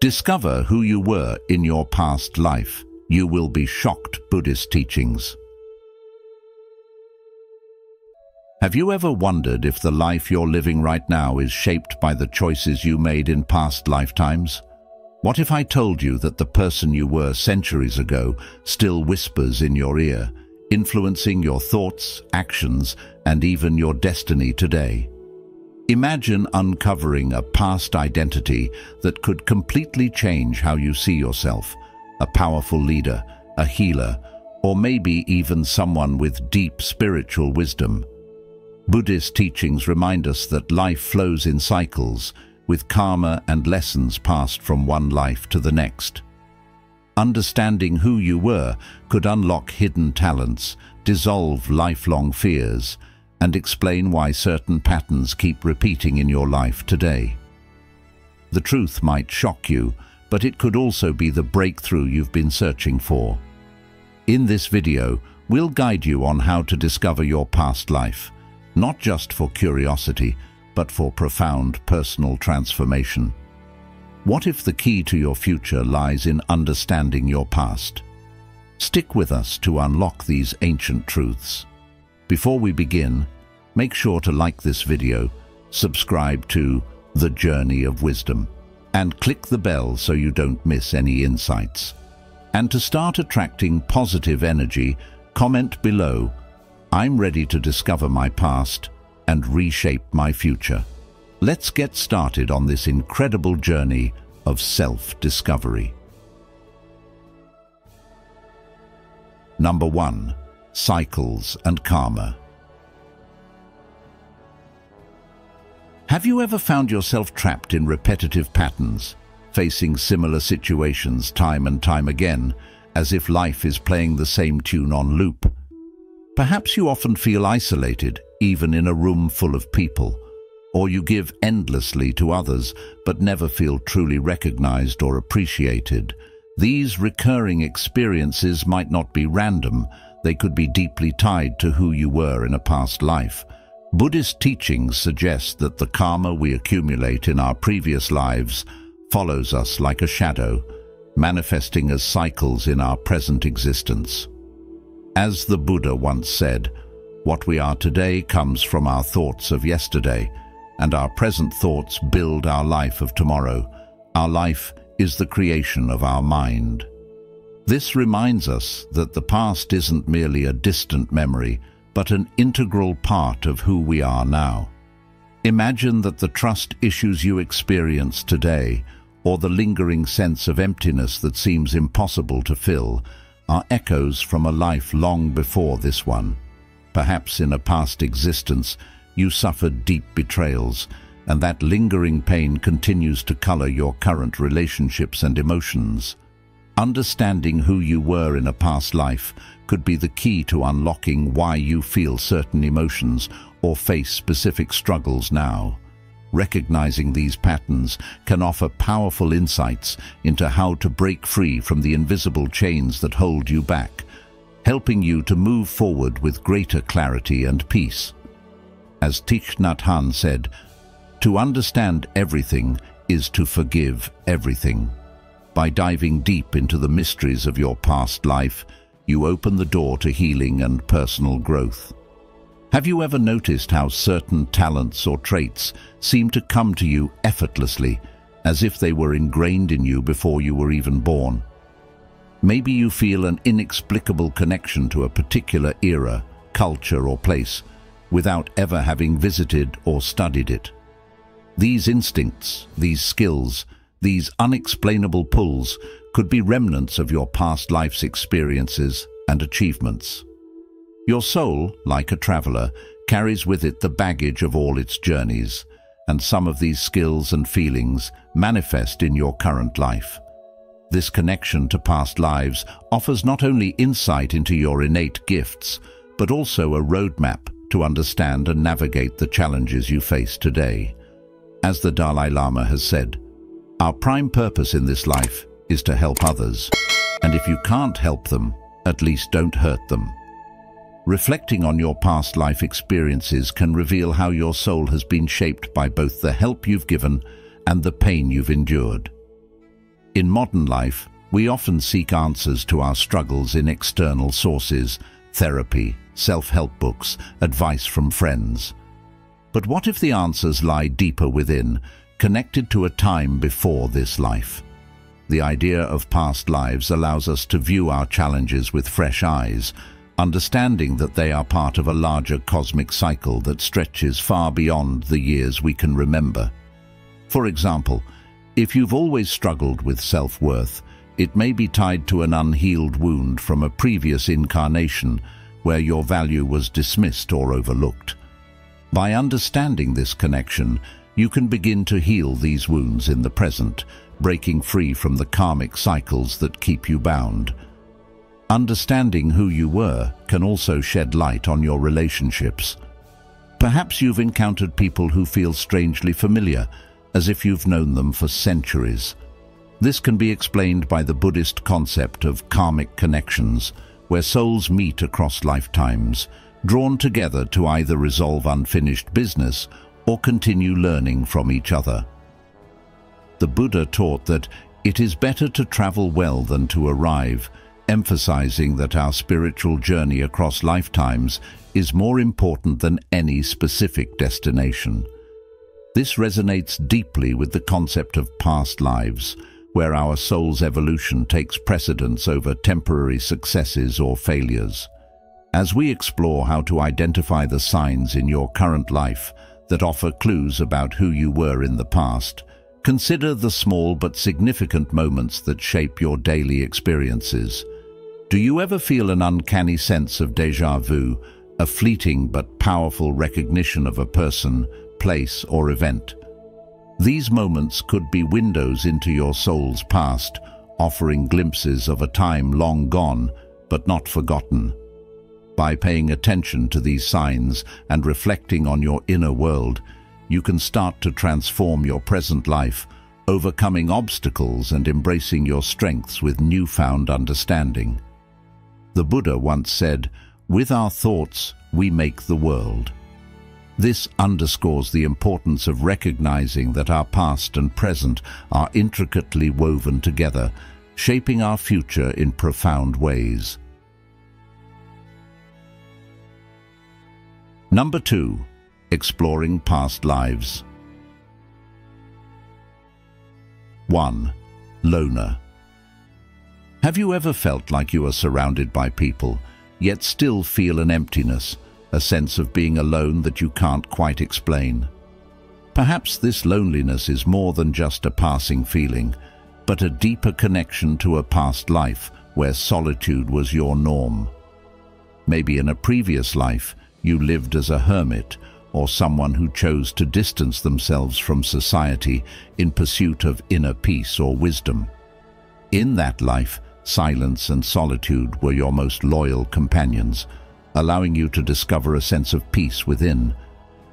Discover who you were in your past life. You will be shocked. Buddhist teachings. Have you ever wondered if the life you're living right now is shaped by the choices you made in past lifetimes? What if I told you that the person you were centuries ago still whispers in your ear, influencing your thoughts, actions, and even your destiny today? Imagine uncovering a past identity that could completely change how you see yourself. A powerful leader, a healer, or maybe even someone with deep spiritual wisdom. Buddhist teachings remind us that life flows in cycles, with karma and lessons passed from one life to the next. Understanding who you were could unlock hidden talents, dissolve lifelong fears, and explain why certain patterns keep repeating in your life today. The truth might shock you, but it could also be the breakthrough you've been searching for. In this video, we'll guide you on how to discover your past life, not just for curiosity, but for profound personal transformation. What if the key to your future lies in understanding your past? Stick with us to unlock these ancient truths. Before we begin, make sure to like this video, subscribe to The Journey of Wisdom, and click the bell so you don't miss any insights. And to start attracting positive energy, comment below, "I'm ready to discover my past and reshape my future." Let's get started on this incredible journey of self-discovery. Number 1. Cycles and karma. Have you ever found yourself trapped in repetitive patterns, facing similar situations time and time again, as if life is playing the same tune on loop? Perhaps you often feel isolated, even in a room full of people, or you give endlessly to others but never feel truly recognized or appreciated. These recurring experiences might not be random, they could be deeply tied to who you were in a past life. Buddhist teachings suggest that the karma we accumulate in our previous lives follows us like a shadow, manifesting as cycles in our present existence. As the Buddha once said, what we are today comes from our thoughts of yesterday, and our present thoughts build our life of tomorrow. Our life is the creation of our mind. This reminds us that the past isn't merely a distant memory, but an integral part of who we are now. Imagine that the trust issues you experience today, or the lingering sense of emptiness that seems impossible to fill, are echoes from a life long before this one. Perhaps in a past existence, you suffered deep betrayals, and that lingering pain continues to color your current relationships and emotions. Understanding who you were in a past life could be the key to unlocking why you feel certain emotions or face specific struggles now. Recognizing these patterns can offer powerful insights into how to break free from the invisible chains that hold you back, helping you to move forward with greater clarity and peace. As Thich Nhat Hanh said, "To understand everything is to forgive everything." By diving deep into the mysteries of your past life, you open the door to healing and personal growth. Have you ever noticed how certain talents or traits seem to come to you effortlessly, as if they were ingrained in you before you were even born? Maybe you feel an inexplicable connection to a particular era, culture, or place, without ever having visited or studied it. These instincts, these skills, these unexplainable pulls could be remnants of your past life's experiences and achievements. Your soul, like a traveler, carries with it the baggage of all its journeys, and some of these skills and feelings manifest in your current life. This connection to past lives offers not only insight into your innate gifts, but also a roadmap to understand and navigate the challenges you face today. As the Dalai Lama has said, "Our prime purpose in this life is to help others, and if you can't help them, at least don't hurt them." Reflecting on your past life experiences can reveal how your soul has been shaped by both the help you've given and the pain you've endured. In modern life, we often seek answers to our struggles in external sources, therapy, self-help books, advice from friends. But what if the answers lie deeper within, connected to a time before this life? The idea of past lives allows us to view our challenges with fresh eyes, understanding that they are part of a larger cosmic cycle that stretches far beyond the years we can remember. For example, if you've always struggled with self-worth, it may be tied to an unhealed wound from a previous incarnation where your value was dismissed or overlooked. By understanding this connection, you can begin to heal these wounds in the present, breaking free from the karmic cycles that keep you bound. Understanding who you were can also shed light on your relationships. Perhaps you've encountered people who feel strangely familiar, as if you've known them for centuries. This can be explained by the Buddhist concept of karmic connections, where souls meet across lifetimes, drawn together to either resolve unfinished business or continue learning from each other. The Buddha taught that it is better to travel well than to arrive, emphasizing that our spiritual journey across lifetimes is more important than any specific destination. This resonates deeply with the concept of past lives, where our soul's evolution takes precedence over temporary successes or failures. As we explore how to identify the signs in your current life that offer clues about who you were in the past, consider the small but significant moments that shape your daily experiences. Do you ever feel an uncanny sense of déjà vu, a fleeting but powerful recognition of a person, place, or event? These moments could be windows into your soul's past, offering glimpses of a time long gone but not forgotten. By paying attention to these signs and reflecting on your inner world, you can start to transform your present life, overcoming obstacles and embracing your strengths with newfound understanding. The Buddha once said, "With our thoughts, we make the world." This underscores the importance of recognizing that our past and present are intricately woven together, shaping our future in profound ways. Number 2. Exploring past lives. 1. Loner. Have you ever felt like you are surrounded by people, yet still feel an emptiness, a sense of being alone that you can't quite explain? Perhaps this loneliness is more than just a passing feeling, but a deeper connection to a past life where solitude was your norm. Maybe in a previous life, you lived as a hermit or someone who chose to distance themselves from society in pursuit of inner peace or wisdom. In that life, silence and solitude were your most loyal companions, allowing you to discover a sense of peace within.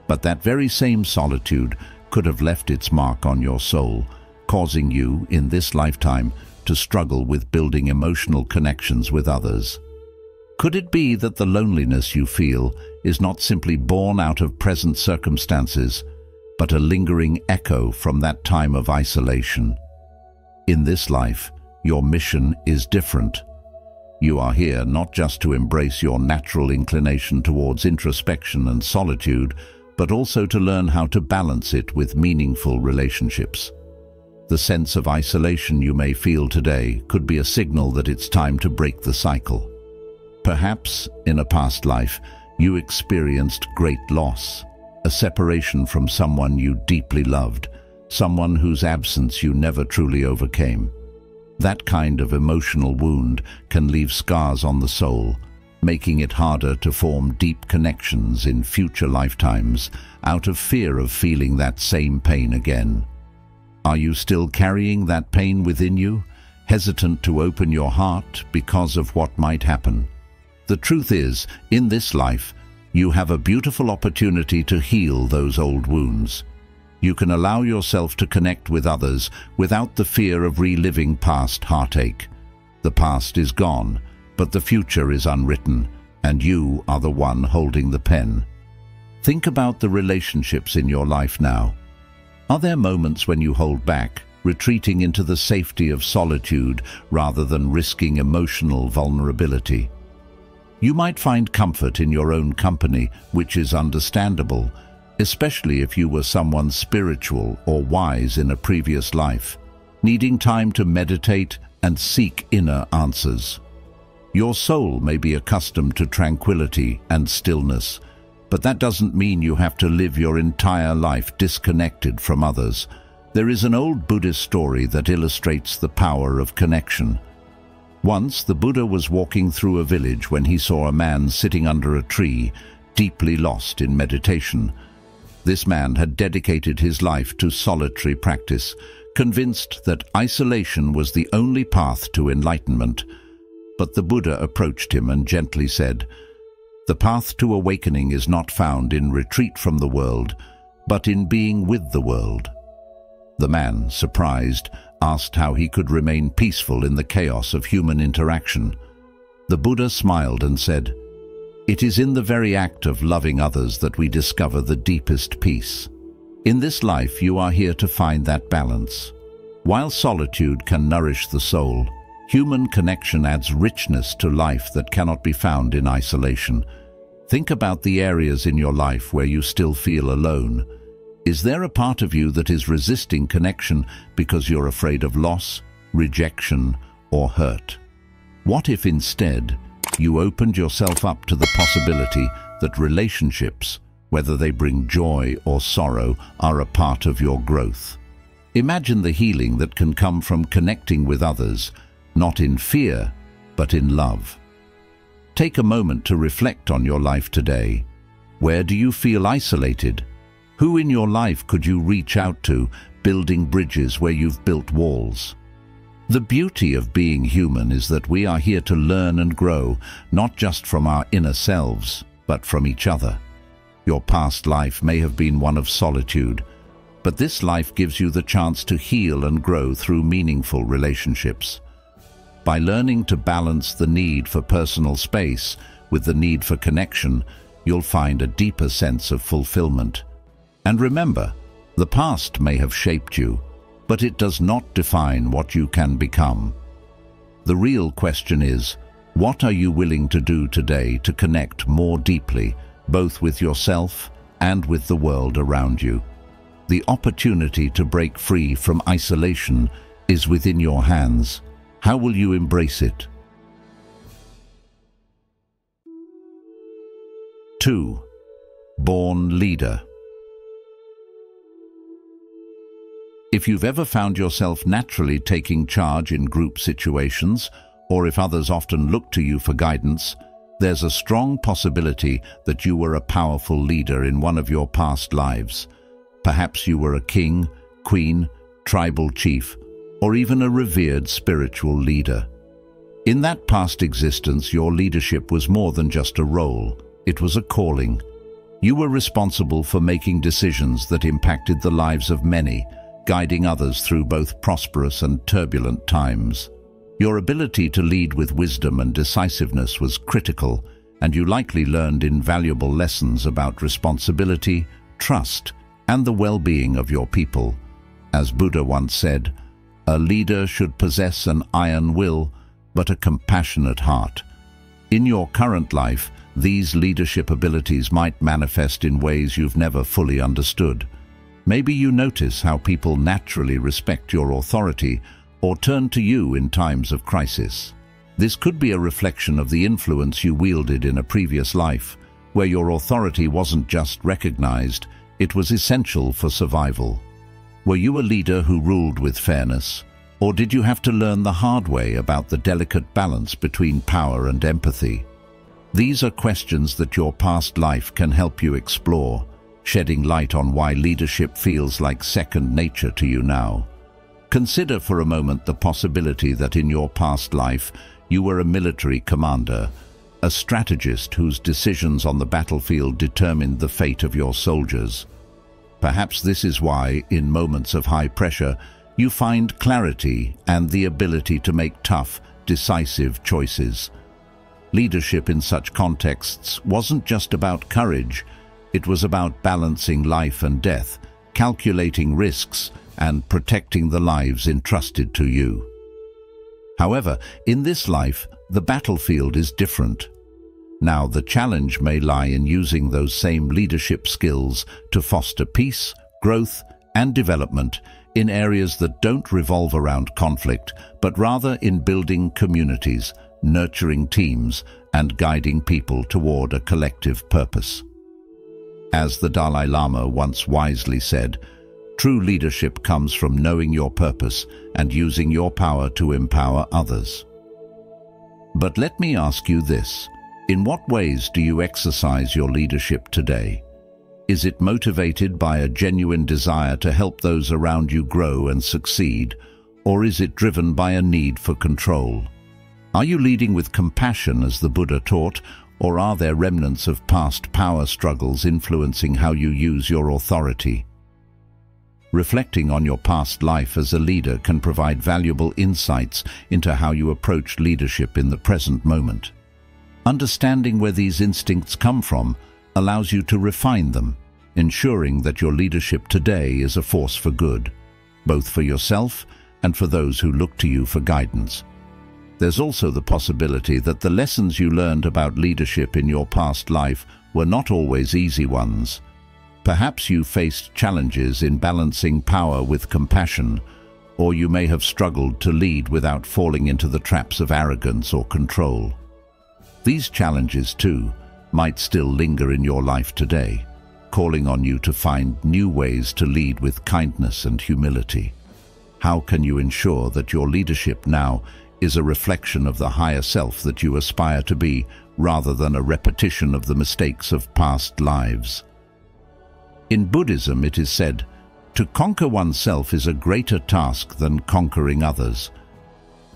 But that very same solitude could have left its mark on your soul, causing you, in this lifetime, to struggle with building emotional connections with others. Could it be that the loneliness you feel is not simply born out of present circumstances, but a lingering echo from that time of isolation? In this life, your mission is different. You are here not just to embrace your natural inclination towards introspection and solitude, but also to learn how to balance it with meaningful relationships. The sense of isolation you may feel today could be a signal that it's time to break the cycle. Perhaps, in a past life, you experienced great loss, a separation from someone you deeply loved, someone whose absence you never truly overcame. That kind of emotional wound can leave scars on the soul, making it harder to form deep connections in future lifetimes out of fear of feeling that same pain again. Are you still carrying that pain within you, hesitant to open your heart because of what might happen? The truth is, in this life, you have a beautiful opportunity to heal those old wounds. You can allow yourself to connect with others without the fear of reliving past heartache. The past is gone, but the future is unwritten, and you are the one holding the pen. Think about the relationships in your life now. Are there moments when you hold back, retreating into the safety of solitude rather than risking emotional vulnerability. You might find comfort in your own company, which is understandable, especially if you were someone spiritual or wise in a previous life, needing time to meditate and seek inner answers. Your soul may be accustomed to tranquility and stillness, but that doesn't mean you have to live your entire life disconnected from others. There is an old Buddhist story that illustrates the power of connection. Once, the Buddha was walking through a village when he saw a man sitting under a tree, deeply lost in meditation. This man had dedicated his life to solitary practice, convinced that isolation was the only path to enlightenment. But the Buddha approached him and gently said, "The path to awakening is not found in retreat from the world, but in being with the world." The man, surprised, asked how he could remain peaceful in the chaos of human interaction. The Buddha smiled and said, "It is in the very act of loving others that we discover the deepest peace. In this life, you are here to find that balance. While solitude can nourish the soul, human connection adds richness to life that cannot be found in isolation. Think about the areas in your life where you still feel alone. Is there a part of you that is resisting connection because you're afraid of loss, rejection, or hurt? What if instead you opened yourself up to the possibility that relationships, whether they bring joy or sorrow, are a part of your growth? Imagine the healing that can come from connecting with others, not in fear, but in love. Take a moment to reflect on your life today. Where do you feel isolated? Who in your life could you reach out to, building bridges where you've built walls? The beauty of being human is that we are here to learn and grow, not just from our inner selves, but from each other. Your past life may have been one of solitude, but this life gives you the chance to heal and grow through meaningful relationships. By learning to balance the need for personal space with the need for connection, you'll find a deeper sense of fulfillment. And remember, the past may have shaped you, but it does not define what you can become. The real question is, what are you willing to do today to connect more deeply, both with yourself and with the world around you? The opportunity to break free from isolation is within your hands. How will you embrace it? 2. Born leader. If you've ever found yourself naturally taking charge in group situations, or if others often look to you for guidance, there's a strong possibility that you were a powerful leader in one of your past lives. Perhaps you were a king, queen, tribal chief, or even a revered spiritual leader. In that past existence, your leadership was more than just a role. It was a calling. You were responsible for making decisions that impacted the lives of many, guiding others through both prosperous and turbulent times. Your ability to lead with wisdom and decisiveness was critical, and you likely learned invaluable lessons about responsibility, trust, and the well-being of your people. As Buddha once said, "A leader should possess an iron will, but a compassionate heart." In your current life, these leadership abilities might manifest in ways you've never fully understood. Maybe you notice how people naturally respect your authority or turn to you in times of crisis. This could be a reflection of the influence you wielded in a previous life, where your authority wasn't just recognized, it was essential for survival. Were you a leader who ruled with fairness, or did you have to learn the hard way about the delicate balance between power and empathy? These are questions that your past life can help you explore, shedding light on why leadership feels like second nature to you now. Consider for a moment the possibility that in your past life you were a military commander, a strategist whose decisions on the battlefield determined the fate of your soldiers. Perhaps this is why, in moments of high pressure, you find clarity and the ability to make tough, decisive choices. Leadership in such contexts wasn't just about courage, it was about balancing life and death, calculating risks, and protecting the lives entrusted to you. However, in this life, the battlefield is different. Now, the challenge may lie in using those same leadership skills to foster peace, growth, and development in areas that don't revolve around conflict, but rather in building communities, nurturing teams, and guiding people toward a collective purpose. As the Dalai Lama once wisely said, true leadership comes from knowing your purpose and using your power to empower others. But let me ask you this: in what ways do you exercise your leadership today? Is it motivated by a genuine desire to help those around you grow and succeed, or is it driven by a need for control? Are you leading with compassion as the Buddha taught, or are there remnants of past power struggles influencing how you use your authority? Reflecting on your past life as a leader can provide valuable insights into how you approach leadership in the present moment. Understanding where these instincts come from allows you to refine them, ensuring that your leadership today is a force for good, both for yourself and for those who look to you for guidance. There's also the possibility that the lessons you learned about leadership in your past life were not always easy ones. Perhaps you faced challenges in balancing power with compassion, or you may have struggled to lead without falling into the traps of arrogance or control. These challenges, too, might still linger in your life today, calling on you to find new ways to lead with kindness and humility. How can you ensure that your leadership now is a reflection of the higher self that you aspire to be, rather than a repetition of the mistakes of past lives? In Buddhism, it is said, to conquer oneself is a greater task than conquering others.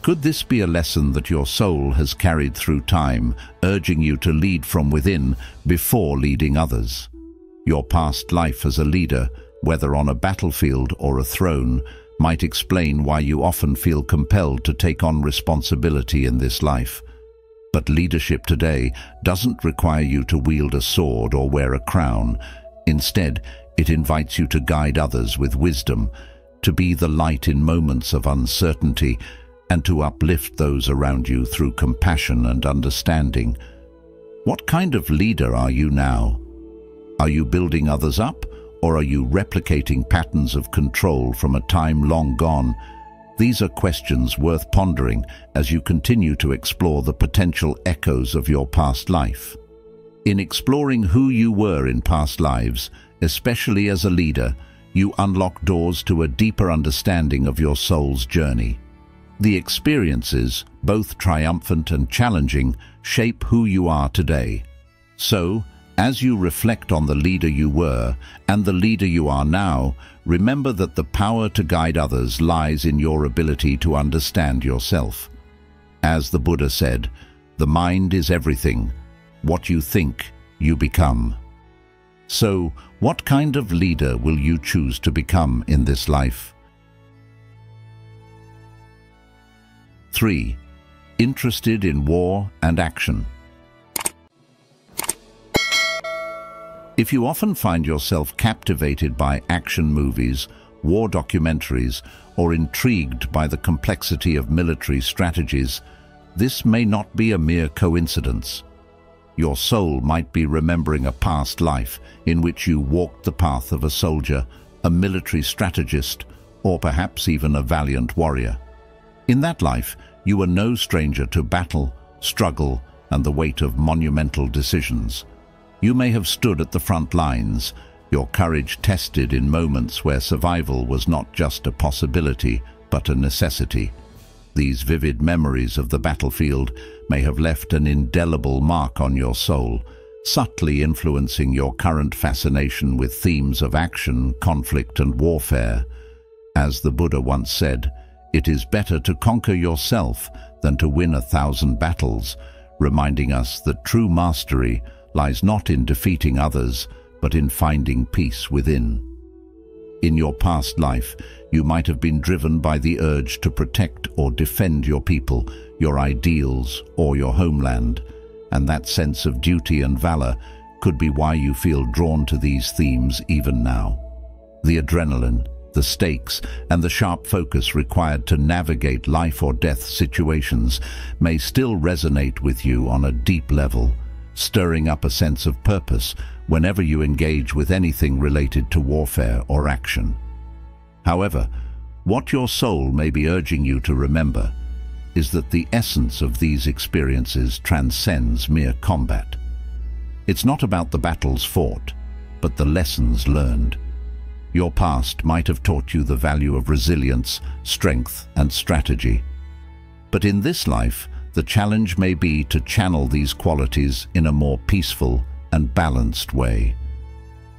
Could this be a lesson that your soul has carried through time, urging you to lead from within before leading others? Your past life as a leader, whether on a battlefield or a throne, might explain why you often feel compelled to take on responsibility in this life. But leadership today doesn't require you to wield a sword or wear a crown. Instead, it invites you to guide others with wisdom, to be the light in moments of uncertainty, and to uplift those around you through compassion and understanding. What kind of leader are you now? Are you building others up, or are you replicating patterns of control from a time long gone? These are questions worth pondering as you continue to explore the potential echoes of your past life. In exploring who you were in past lives, especially as a leader, you unlock doors to a deeper understanding of your soul's journey. The experiences, both triumphant and challenging, shape who you are today. So, as you reflect on the leader you were and the leader you are now, remember that the power to guide others lies in your ability to understand yourself. As the Buddha said, the mind is everything. What you think, you become. So, what kind of leader will you choose to become in this life? 3. Interested in war and action. If you often find yourself captivated by action movies, war documentaries, or intrigued by the complexity of military strategies, this may not be a mere coincidence. Your soul might be remembering a past life in which you walked the path of a soldier, a military strategist, or perhaps even a valiant warrior. In that life, you were no stranger to battle, struggle, and the weight of monumental decisions. You may have stood at the front lines, your courage tested in moments where survival was not just a possibility, but a necessity. These vivid memories of the battlefield may have left an indelible mark on your soul, subtly influencing your current fascination with themes of action, conflict, and warfare. As the Buddha once said, it is better to conquer yourself than to win 1,000 battles, reminding us that true mastery lies not in defeating others, but in finding peace within. In your past life, you might have been driven by the urge to protect or defend your people, your ideals, or your homeland, and that sense of duty and valor could be why you feel drawn to these themes even now. The adrenaline, The stakes and the sharp focus required to navigate life or death situations may still resonate with you on a deep level, stirring up a sense of purpose whenever you engage with anything related to warfare or action. However, what your soul may be urging you to remember is that the essence of these experiences transcends mere combat. It's not about the battles fought, but the lessons learned. Your past might have taught you the value of resilience, strength, and strategy. But in this life, the challenge may be to channel these qualities in a more peaceful and balanced way.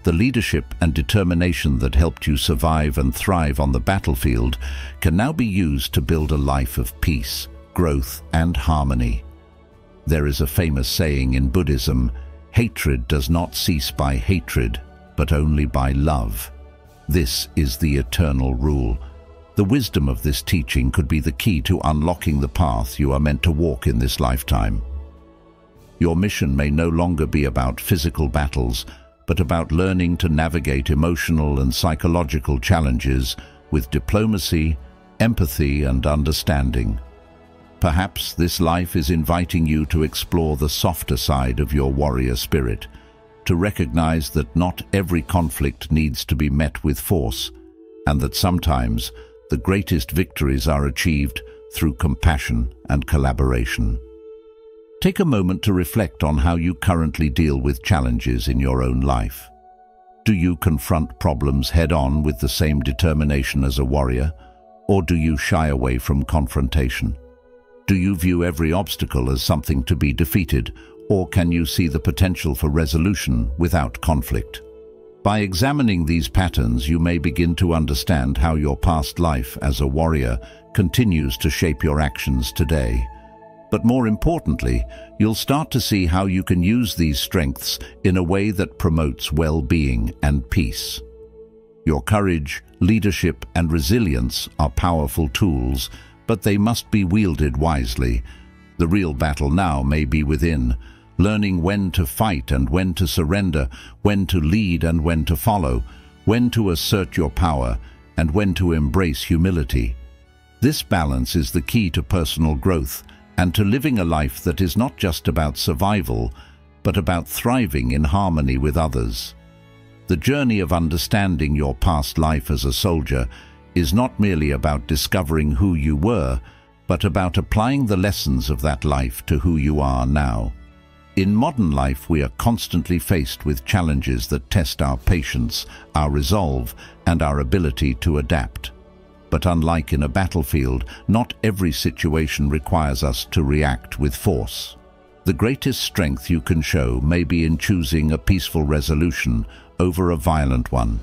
The leadership and determination that helped you survive and thrive on the battlefield can now be used to build a life of peace, growth, and harmony. There is a famous saying in Buddhism, "Hatred does not cease by hatred, but only by love." This is the eternal rule. The wisdom of this teaching could be the key to unlocking the path you are meant to walk in this lifetime. Your mission may no longer be about physical battles, but about learning to navigate emotional and psychological challenges with diplomacy, empathy, and understanding. Perhaps this life is inviting you to explore the softer side of your warrior spirit, to recognize that not every conflict needs to be met with force, and that sometimes the greatest victories are achieved through compassion and collaboration. Take a moment to reflect on how you currently deal with challenges in your own life. Do you confront problems head-on with the same determination as a warrior, or do you shy away from confrontation? Do you view every obstacle as something to be defeated, or can you see the potential for resolution without conflict? By examining these patterns, you may begin to understand how your past life as a warrior continues to shape your actions today. But more importantly, you'll start to see how you can use these strengths in a way that promotes well-being and peace. Your courage, leadership, and resilience are powerful tools, but they must be wielded wisely. The real battle now may be within, learning when to fight and when to surrender, when to lead and when to follow, when to assert your power and when to embrace humility. This balance is the key to personal growth and to living a life that is not just about survival, but about thriving in harmony with others. The journey of understanding your past life as a soldier is not merely about discovering who you were, but about applying the lessons of that life to who you are now. In modern life, we are constantly faced with challenges that test our patience, our resolve, and our ability to adapt. But unlike in a battlefield, not every situation requires us to react with force. The greatest strength you can show may be in choosing a peaceful resolution over a violent one.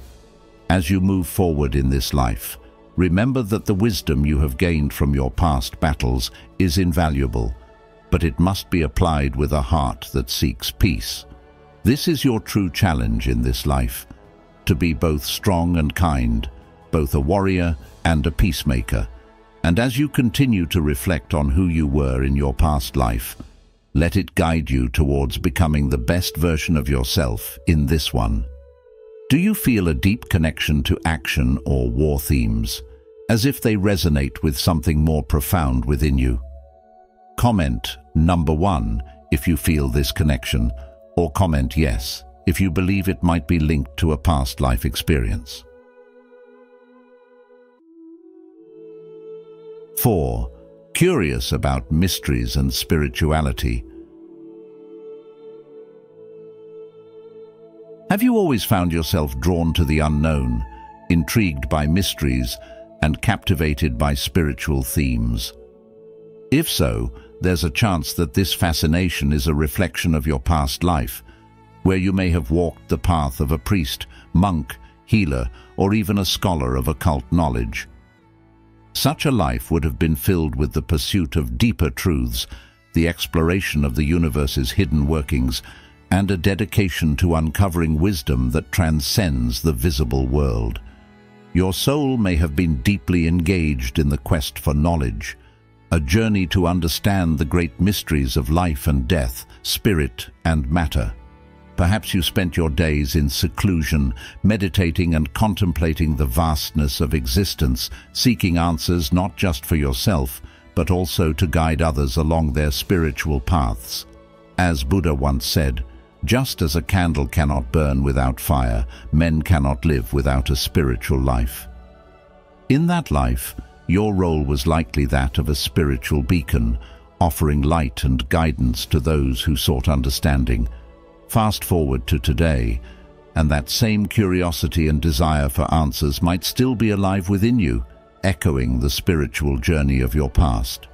As you move forward in this life, remember that the wisdom you have gained from your past battles is invaluable, but it must be applied with a heart that seeks peace. This is your true challenge in this life, to be both strong and kind, both a warrior and a peacemaker. And as you continue to reflect on who you were in your past life, let it guide you towards becoming the best version of yourself in this one. Do you feel a deep connection to action or war themes, as if they resonate with something more profound within you? Comment number 1 if you feel this connection, or comment yes if you believe it might be linked to a past life experience. 4. Curious about mysteries and spirituality. Have you always found yourself drawn to the unknown, intrigued by mysteries, and captivated by spiritual themes? If so, there's a chance that this fascination is a reflection of your past life, where you may have walked the path of a priest, monk, healer, or even a scholar of occult knowledge. Such a life would have been filled with the pursuit of deeper truths, the exploration of the universe's hidden workings, and a dedication to uncovering wisdom that transcends the visible world. Your soul may have been deeply engaged in the quest for knowledge, a journey to understand the great mysteries of life and death, spirit and matter. Perhaps you spent your days in seclusion, meditating and contemplating the vastness of existence, seeking answers not just for yourself, but also to guide others along their spiritual paths. As Buddha once said, just as a candle cannot burn without fire, men cannot live without a spiritual life. In that life, your role was likely that of a spiritual beacon, offering light and guidance to those who sought understanding. Fast forward to today, and that same curiosity and desire for answers might still be alive within you, echoing the spiritual journey of your past.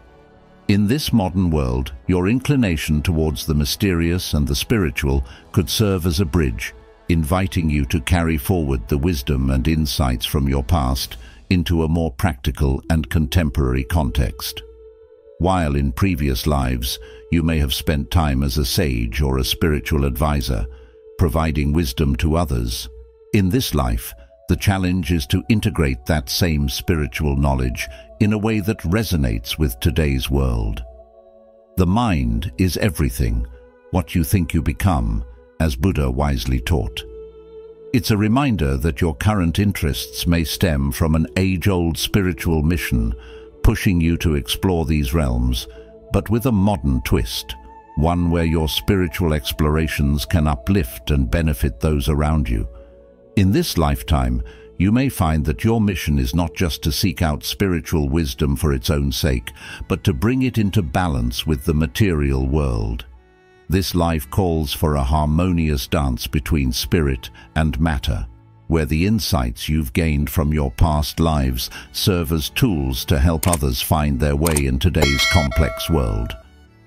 In this modern world, your inclination towards the mysterious and the spiritual could serve as a bridge, inviting you to carry forward the wisdom and insights from your past into a more practical and contemporary context. While in previous lives, you may have spent time as a sage or a spiritual advisor, providing wisdom to others, in this life, the challenge is to integrate that same spiritual knowledge in a way that resonates with today's world. The mind is everything, what you think you become, as Buddha wisely taught. It's a reminder that your current interests may stem from an age-old spiritual mission, pushing you to explore these realms, but with a modern twist, one where your spiritual explorations can uplift and benefit those around you. In this lifetime, you may find that your mission is not just to seek out spiritual wisdom for its own sake, but to bring it into balance with the material world. This life calls for a harmonious dance between spirit and matter, where the insights you've gained from your past lives serve as tools to help others find their way in today's complex world.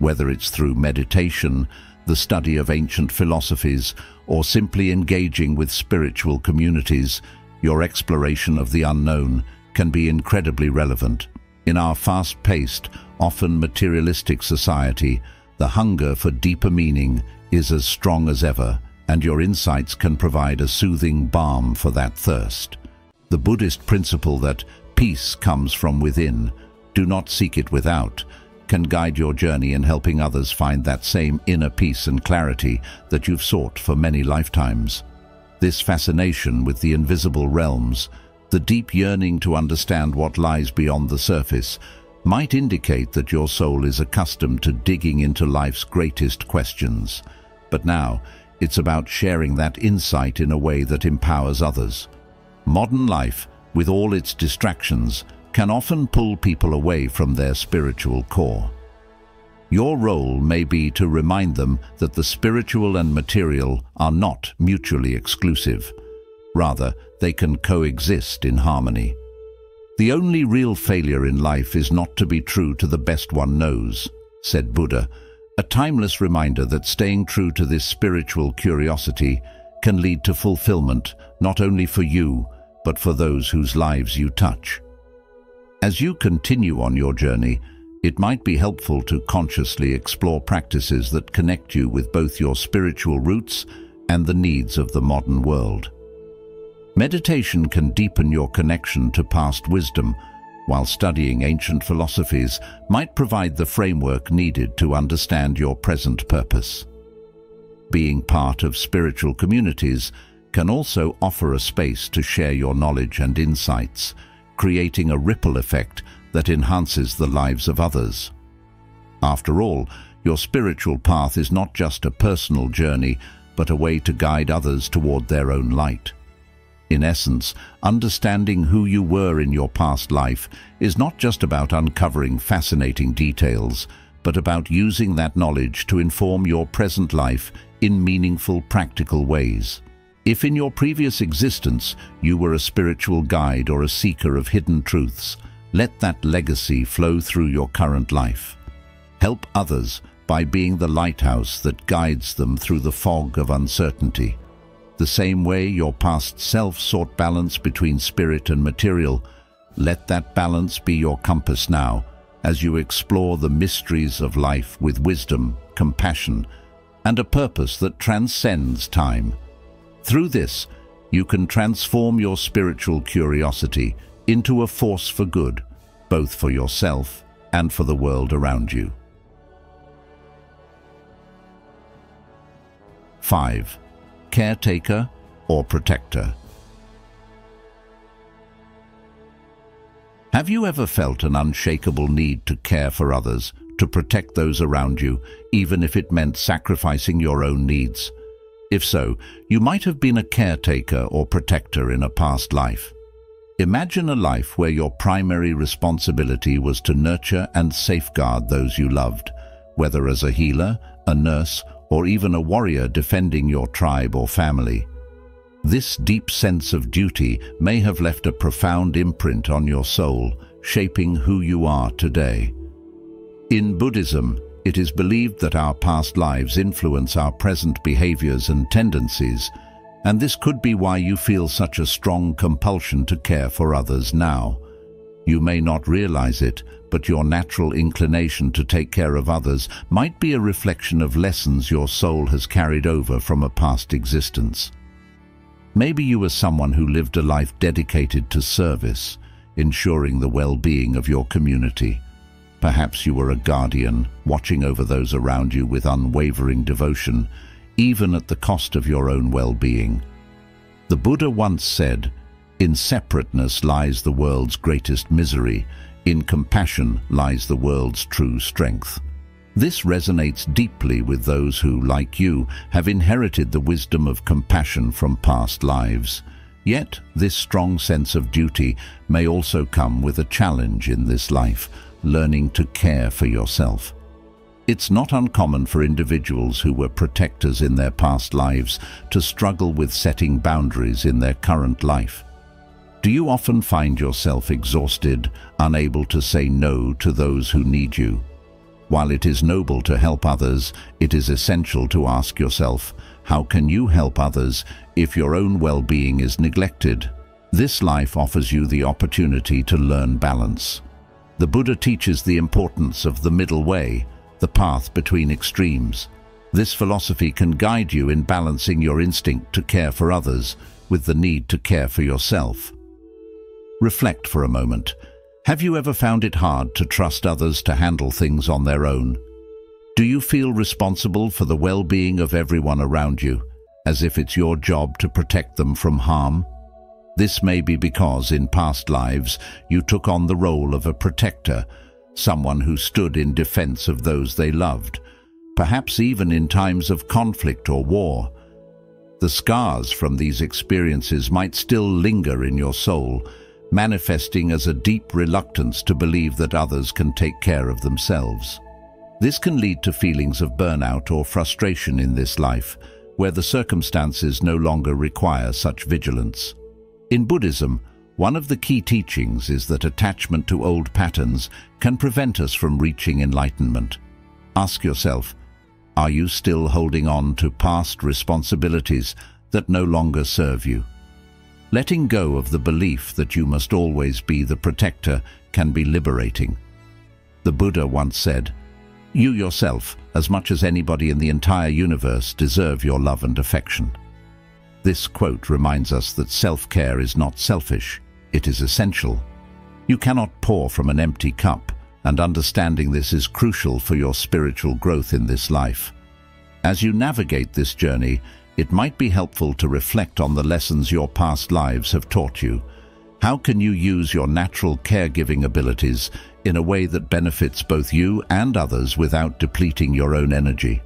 Whether it's through meditation, the study of ancient philosophies, or simply engaging with spiritual communities, your exploration of the unknown can be incredibly relevant. In our fast-paced, often materialistic society, the hunger for deeper meaning is as strong as ever, and your insights can provide a soothing balm for that thirst. The Buddhist principle that peace comes from within, do not seek it without, can guide your journey in helping others find that same inner peace and clarity that you've sought for many lifetimes. This fascination with the invisible realms, the deep yearning to understand what lies beyond the surface, might indicate that your soul is accustomed to digging into life's greatest questions. But now, it's about sharing that insight in a way that empowers others. Modern life, with all its distractions, can often pull people away from their spiritual core. Your role may be to remind them that the spiritual and material are not mutually exclusive. Rather, they can coexist in harmony. The only real failure in life is not to be true to the best one knows, said Buddha, a timeless reminder that staying true to this spiritual curiosity can lead to fulfillment not only for you, but for those whose lives you touch. As you continue on your journey, it might be helpful to consciously explore practices that connect you with both your spiritual roots and the needs of the modern world. Meditation can deepen your connection to past wisdom, while studying ancient philosophies might provide the framework needed to understand your present purpose. Being part of spiritual communities can also offer a space to share your knowledge and insights, creating a ripple effect that enhances the lives of others. After all, your spiritual path is not just a personal journey, but a way to guide others toward their own light. In essence, understanding who you were in your past life is not just about uncovering fascinating details, but about using that knowledge to inform your present life in meaningful, practical ways. If in your previous existence you were a spiritual guide or a seeker of hidden truths, let that legacy flow through your current life. Help others by being the lighthouse that guides them through the fog of uncertainty. The same way your past self sought balance between spirit and material, let that balance be your compass now as you explore the mysteries of life with wisdom, compassion, and a purpose that transcends time. Through this, you can transform your spiritual curiosity into a force for good, both for yourself and for the world around you. 5. caretaker or protector? Have you ever felt an unshakable need to care for others, to protect those around you, even if it meant sacrificing your own needs? If so, you might have been a caretaker or protector in a past life. Imagine a life where your primary responsibility was to nurture and safeguard those you loved, whether as a healer, a nurse, or even a warrior defending your tribe or family. This deep sense of duty may have left a profound imprint on your soul, shaping who you are today. In Buddhism, it is believed that our past lives influence our present behaviors and tendencies, and this could be why you feel such a strong compulsion to care for others now. You may not realize it, but your natural inclination to take care of others might be a reflection of lessons your soul has carried over from a past existence. Maybe you were someone who lived a life dedicated to service, ensuring the well-being of your community. Perhaps you were a guardian, watching over those around you with unwavering devotion, even at the cost of your own well-being. The Buddha once said, "In separateness lies the world's greatest misery. In compassion lies the world's true strength." This resonates deeply with those who, like you, have inherited the wisdom of compassion from past lives. Yet, this strong sense of duty may also come with a challenge in this life: learning to care for yourself. It's not uncommon for individuals who were protectors in their past lives to struggle with setting boundaries in their current life. Do you often find yourself exhausted, unable to say no to those who need you? While it is noble to help others, it is essential to ask yourself, how can you help others if your own well-being is neglected? This life offers you the opportunity to learn balance. The Buddha teaches the importance of the middle way, the path between extremes. This philosophy can guide you in balancing your instinct to care for others with the need to care for yourself. Reflect for a moment. Have you ever found it hard to trust others to handle things on their own? Do you feel responsible for the well-being of everyone around you, as if it's your job to protect them from harm? This may be because in past lives you took on the role of a protector, someone who stood in defense of those they loved, perhaps even in times of conflict or war. The scars from these experiences might still linger in your soul, manifesting as a deep reluctance to believe that others can take care of themselves. This can lead to feelings of burnout or frustration in this life, where the circumstances no longer require such vigilance. In Buddhism, one of the key teachings is that attachment to old patterns can prevent us from reaching enlightenment. Ask yourself, are you still holding on to past responsibilities that no longer serve you? Letting go of the belief that you must always be the protector can be liberating. The Buddha once said, "You yourself, as much as anybody in the entire universe, deserve your love and affection." This quote reminds us that self-care is not selfish, it is essential. You cannot pour from an empty cup, and understanding this is crucial for your spiritual growth in this life. As you navigate this journey, it might be helpful to reflect on the lessons your past lives have taught you. How can you use your natural caregiving abilities in a way that benefits both you and others without depleting your own energy?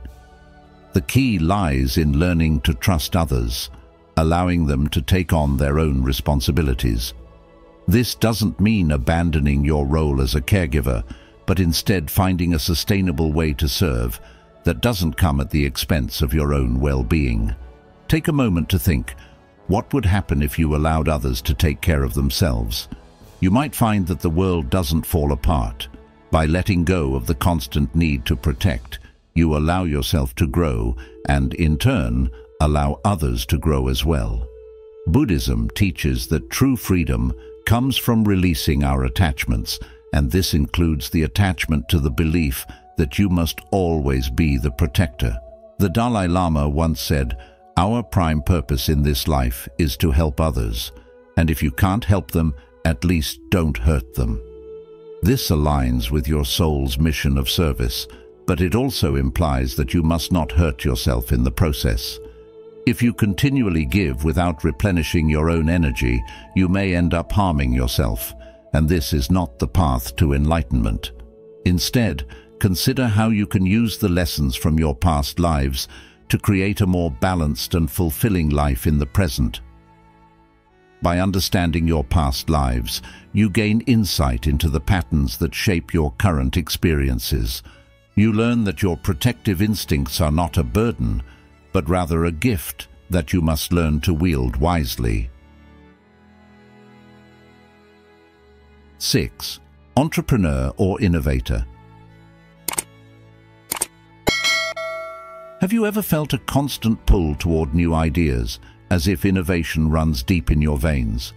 The key lies in learning to trust others, allowing them to take on their own responsibilities. This doesn't mean abandoning your role as a caregiver, but instead finding a sustainable way to serve that doesn't come at the expense of your own well-being. Take a moment to think, what would happen if you allowed others to take care of themselves? You might find that the world doesn't fall apart. By letting go of the constant need to protect, you allow yourself to grow and, in turn, allow others to grow as well. Buddhism teaches that true freedom comes from releasing our attachments, and this includes the attachment to the belief that you must always be the protector. The Dalai Lama once said, "Our prime purpose in this life is to help others, and if you can't help them, at least don't hurt them." This aligns with your soul's mission of service, but it also implies that you must not hurt yourself in the process. If you continually give without replenishing your own energy, you may end up harming yourself, and this is not the path to enlightenment. Instead, consider how you can use the lessons from your past lives to create a more balanced and fulfilling life in the present. By understanding your past lives, you gain insight into the patterns that shape your current experiences. You learn that your protective instincts are not a burden, but rather a gift that you must learn to wield wisely. 6. Entrepreneur or innovator. Have you ever felt a constant pull toward new ideas, as if innovation runs deep in your veins?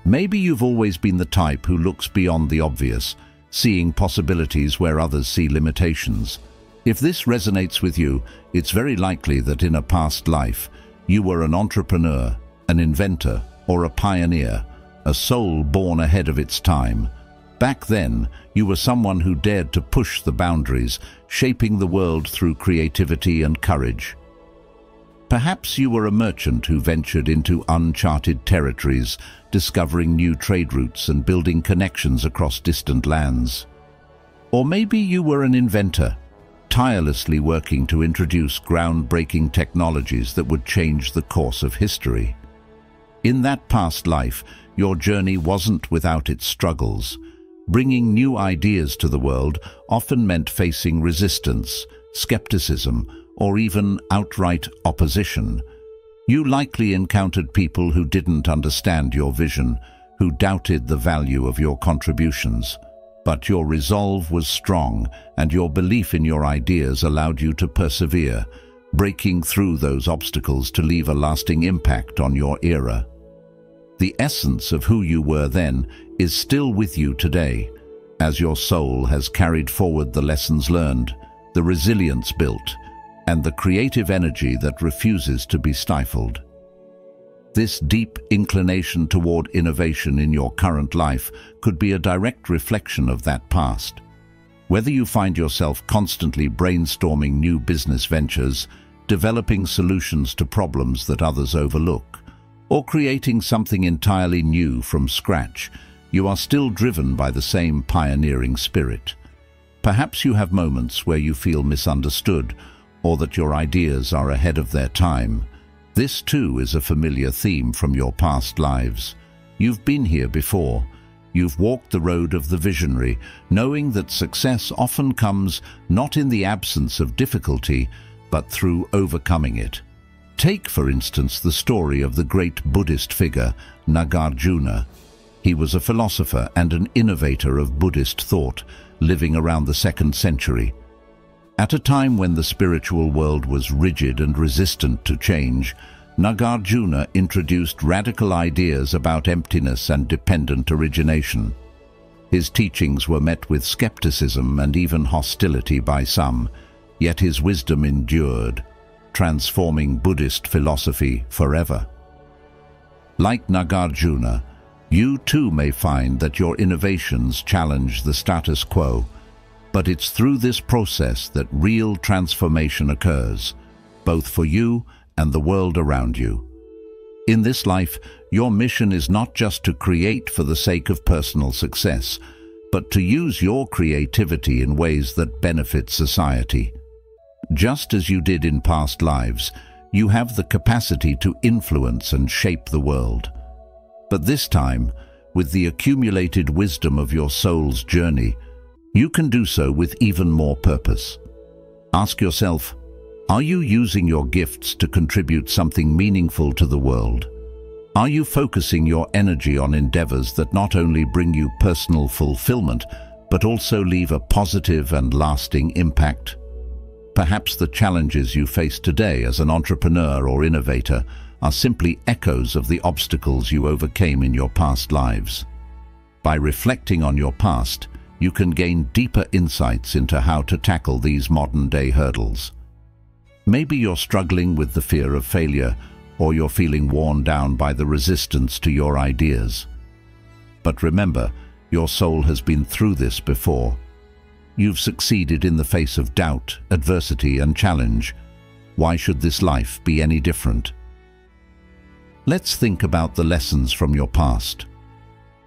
Maybe you've always been the type who looks beyond the obvious, seeing possibilities where others see limitations. If this resonates with you, it's very likely that in a past life, you were an entrepreneur, an inventor, or a pioneer, a soul born ahead of its time. Back then, you were someone who dared to push the boundaries, shaping the world through creativity and courage. Perhaps you were a merchant who ventured into uncharted territories, discovering new trade routes and building connections across distant lands. Or maybe you were an inventor, tirelessly working to introduce groundbreaking technologies that would change the course of history. In that past life, your journey wasn't without its struggles. Bringing new ideas to the world often meant facing resistance, skepticism, or even outright opposition. You likely encountered people who didn't understand your vision, who doubted the value of your contributions. But your resolve was strong, and your belief in your ideas allowed you to persevere, breaking through those obstacles to leave a lasting impact on your era. The essence of who you were then is still with you today, as your soul has carried forward the lessons learned, the resilience built, and the creative energy that refuses to be stifled. This deep inclination toward innovation in your current life could be a direct reflection of that past. Whether you find yourself constantly brainstorming new business ventures, developing solutions to problems that others overlook, or creating something entirely new from scratch, you are still driven by the same pioneering spirit. Perhaps you have moments where you feel misunderstood, or that your ideas are ahead of their time. This too is a familiar theme from your past lives. You've been here before. You've walked the road of the visionary, knowing that success often comes not in the absence of difficulty, but through overcoming it. Take, for instance, the story of the great Buddhist figure, Nagarjuna. He was a philosopher and an innovator of Buddhist thought, living around the 2nd century. At a time when the spiritual world was rigid and resistant to change, Nagarjuna introduced radical ideas about emptiness and dependent origination. His teachings were met with skepticism and even hostility by some, yet his wisdom endured, transforming Buddhist philosophy forever. Like Nagarjuna, you too may find that your innovations challenge the status quo, but it's through this process that real transformation occurs, both for you and the world around you. In this life, your mission is not just to create for the sake of personal success, but to use your creativity in ways that benefit society. Just as you did in past lives, you have the capacity to influence and shape the world. But this time, with the accumulated wisdom of your soul's journey, you can do so with even more purpose. Ask yourself, are you using your gifts to contribute something meaningful to the world? Are you focusing your energy on endeavors that not only bring you personal fulfillment, but also leave a positive and lasting impact? Perhaps the challenges you face today as an entrepreneur or innovator are simply echoes of the obstacles you overcame in your past lives. By reflecting on your past, you can gain deeper insights into how to tackle these modern-day hurdles. Maybe you're struggling with the fear of failure, or you're feeling worn down by the resistance to your ideas. But remember, your soul has been through this before. You've succeeded in the face of doubt, adversity, and challenge. Why should this life be any different? Let's think about the lessons from your past.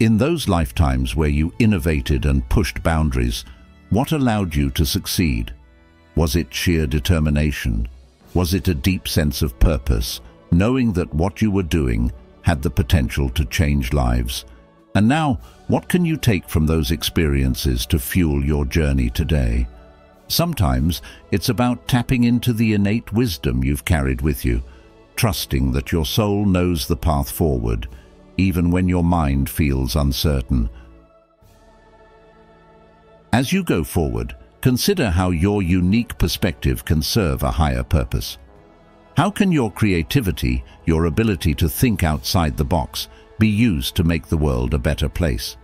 In those lifetimes where you innovated and pushed boundaries, what allowed you to succeed? Was it sheer determination? Was it a deep sense of purpose, knowing that what you were doing had the potential to change lives? And now, what can you take from those experiences to fuel your journey today? Sometimes it's about tapping into the innate wisdom you've carried with you, trusting that your soul knows the path forward, even when your mind feels uncertain. As you go forward, consider how your unique perspective can serve a higher purpose. How can your creativity, your ability to think outside the box, be used to make the world a better place?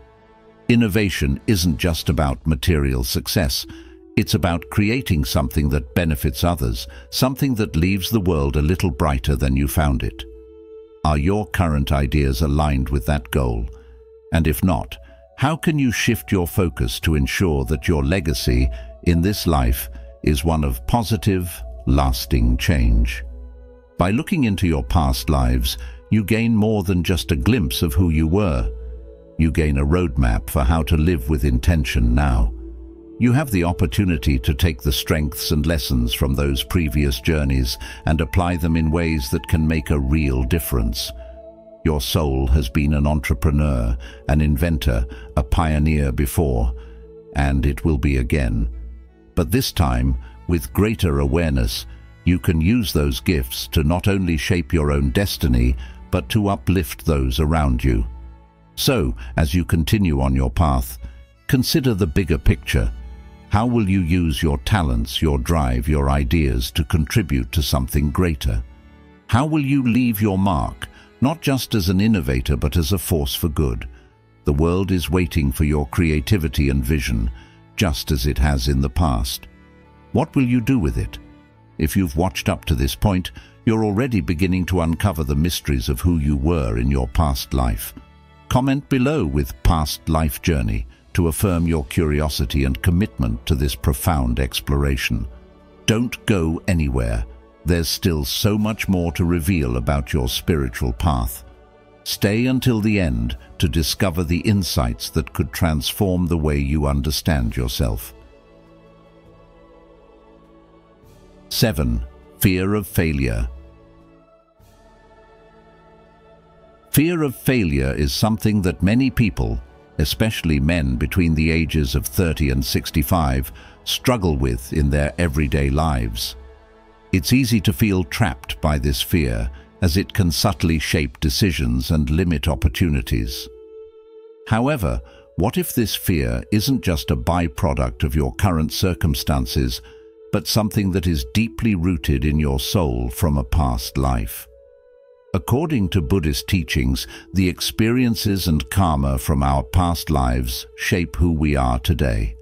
Innovation isn't just about material success. It's about creating something that benefits others, something that leaves the world a little brighter than you found it. Are your current ideas aligned with that goal? And if not, how can you shift your focus to ensure that your legacy in this life is one of positive, lasting change? By looking into your past lives, you gain more than just a glimpse of who you were. You gain a roadmap for how to live with intention now. You have the opportunity to take the strengths and lessons from those previous journeys and apply them in ways that can make a real difference. Your soul has been an entrepreneur, an inventor, a pioneer before, and it will be again. But this time, with greater awareness, you can use those gifts to not only shape your own destiny, but to uplift those around you. So, as you continue on your path, consider the bigger picture. How will you use your talents, your drive, your ideas to contribute to something greater? How will you leave your mark, not just as an innovator but as a force for good? The world is waiting for your creativity and vision, just as it has in the past. What will you do with it? If you've watched up to this point, you're already beginning to uncover the mysteries of who you were in your past life. Comment below with "past life journey" to affirm your curiosity and commitment to this profound exploration. Don't go anywhere. There's still so much more to reveal about your spiritual path. Stay until the end to discover the insights that could transform the way you understand yourself. 7. Fear of failure. Fear of failure is something that many people, especially men between the ages of 30 and 65, struggle with in their everyday lives. It's easy to feel trapped by this fear, as it can subtly shape decisions and limit opportunities. However, what if this fear isn't just a byproduct of your current circumstances, but something that is deeply rooted in your soul from a past life? According to Buddhist teachings, the experiences and karma from our past lives shape who we are today.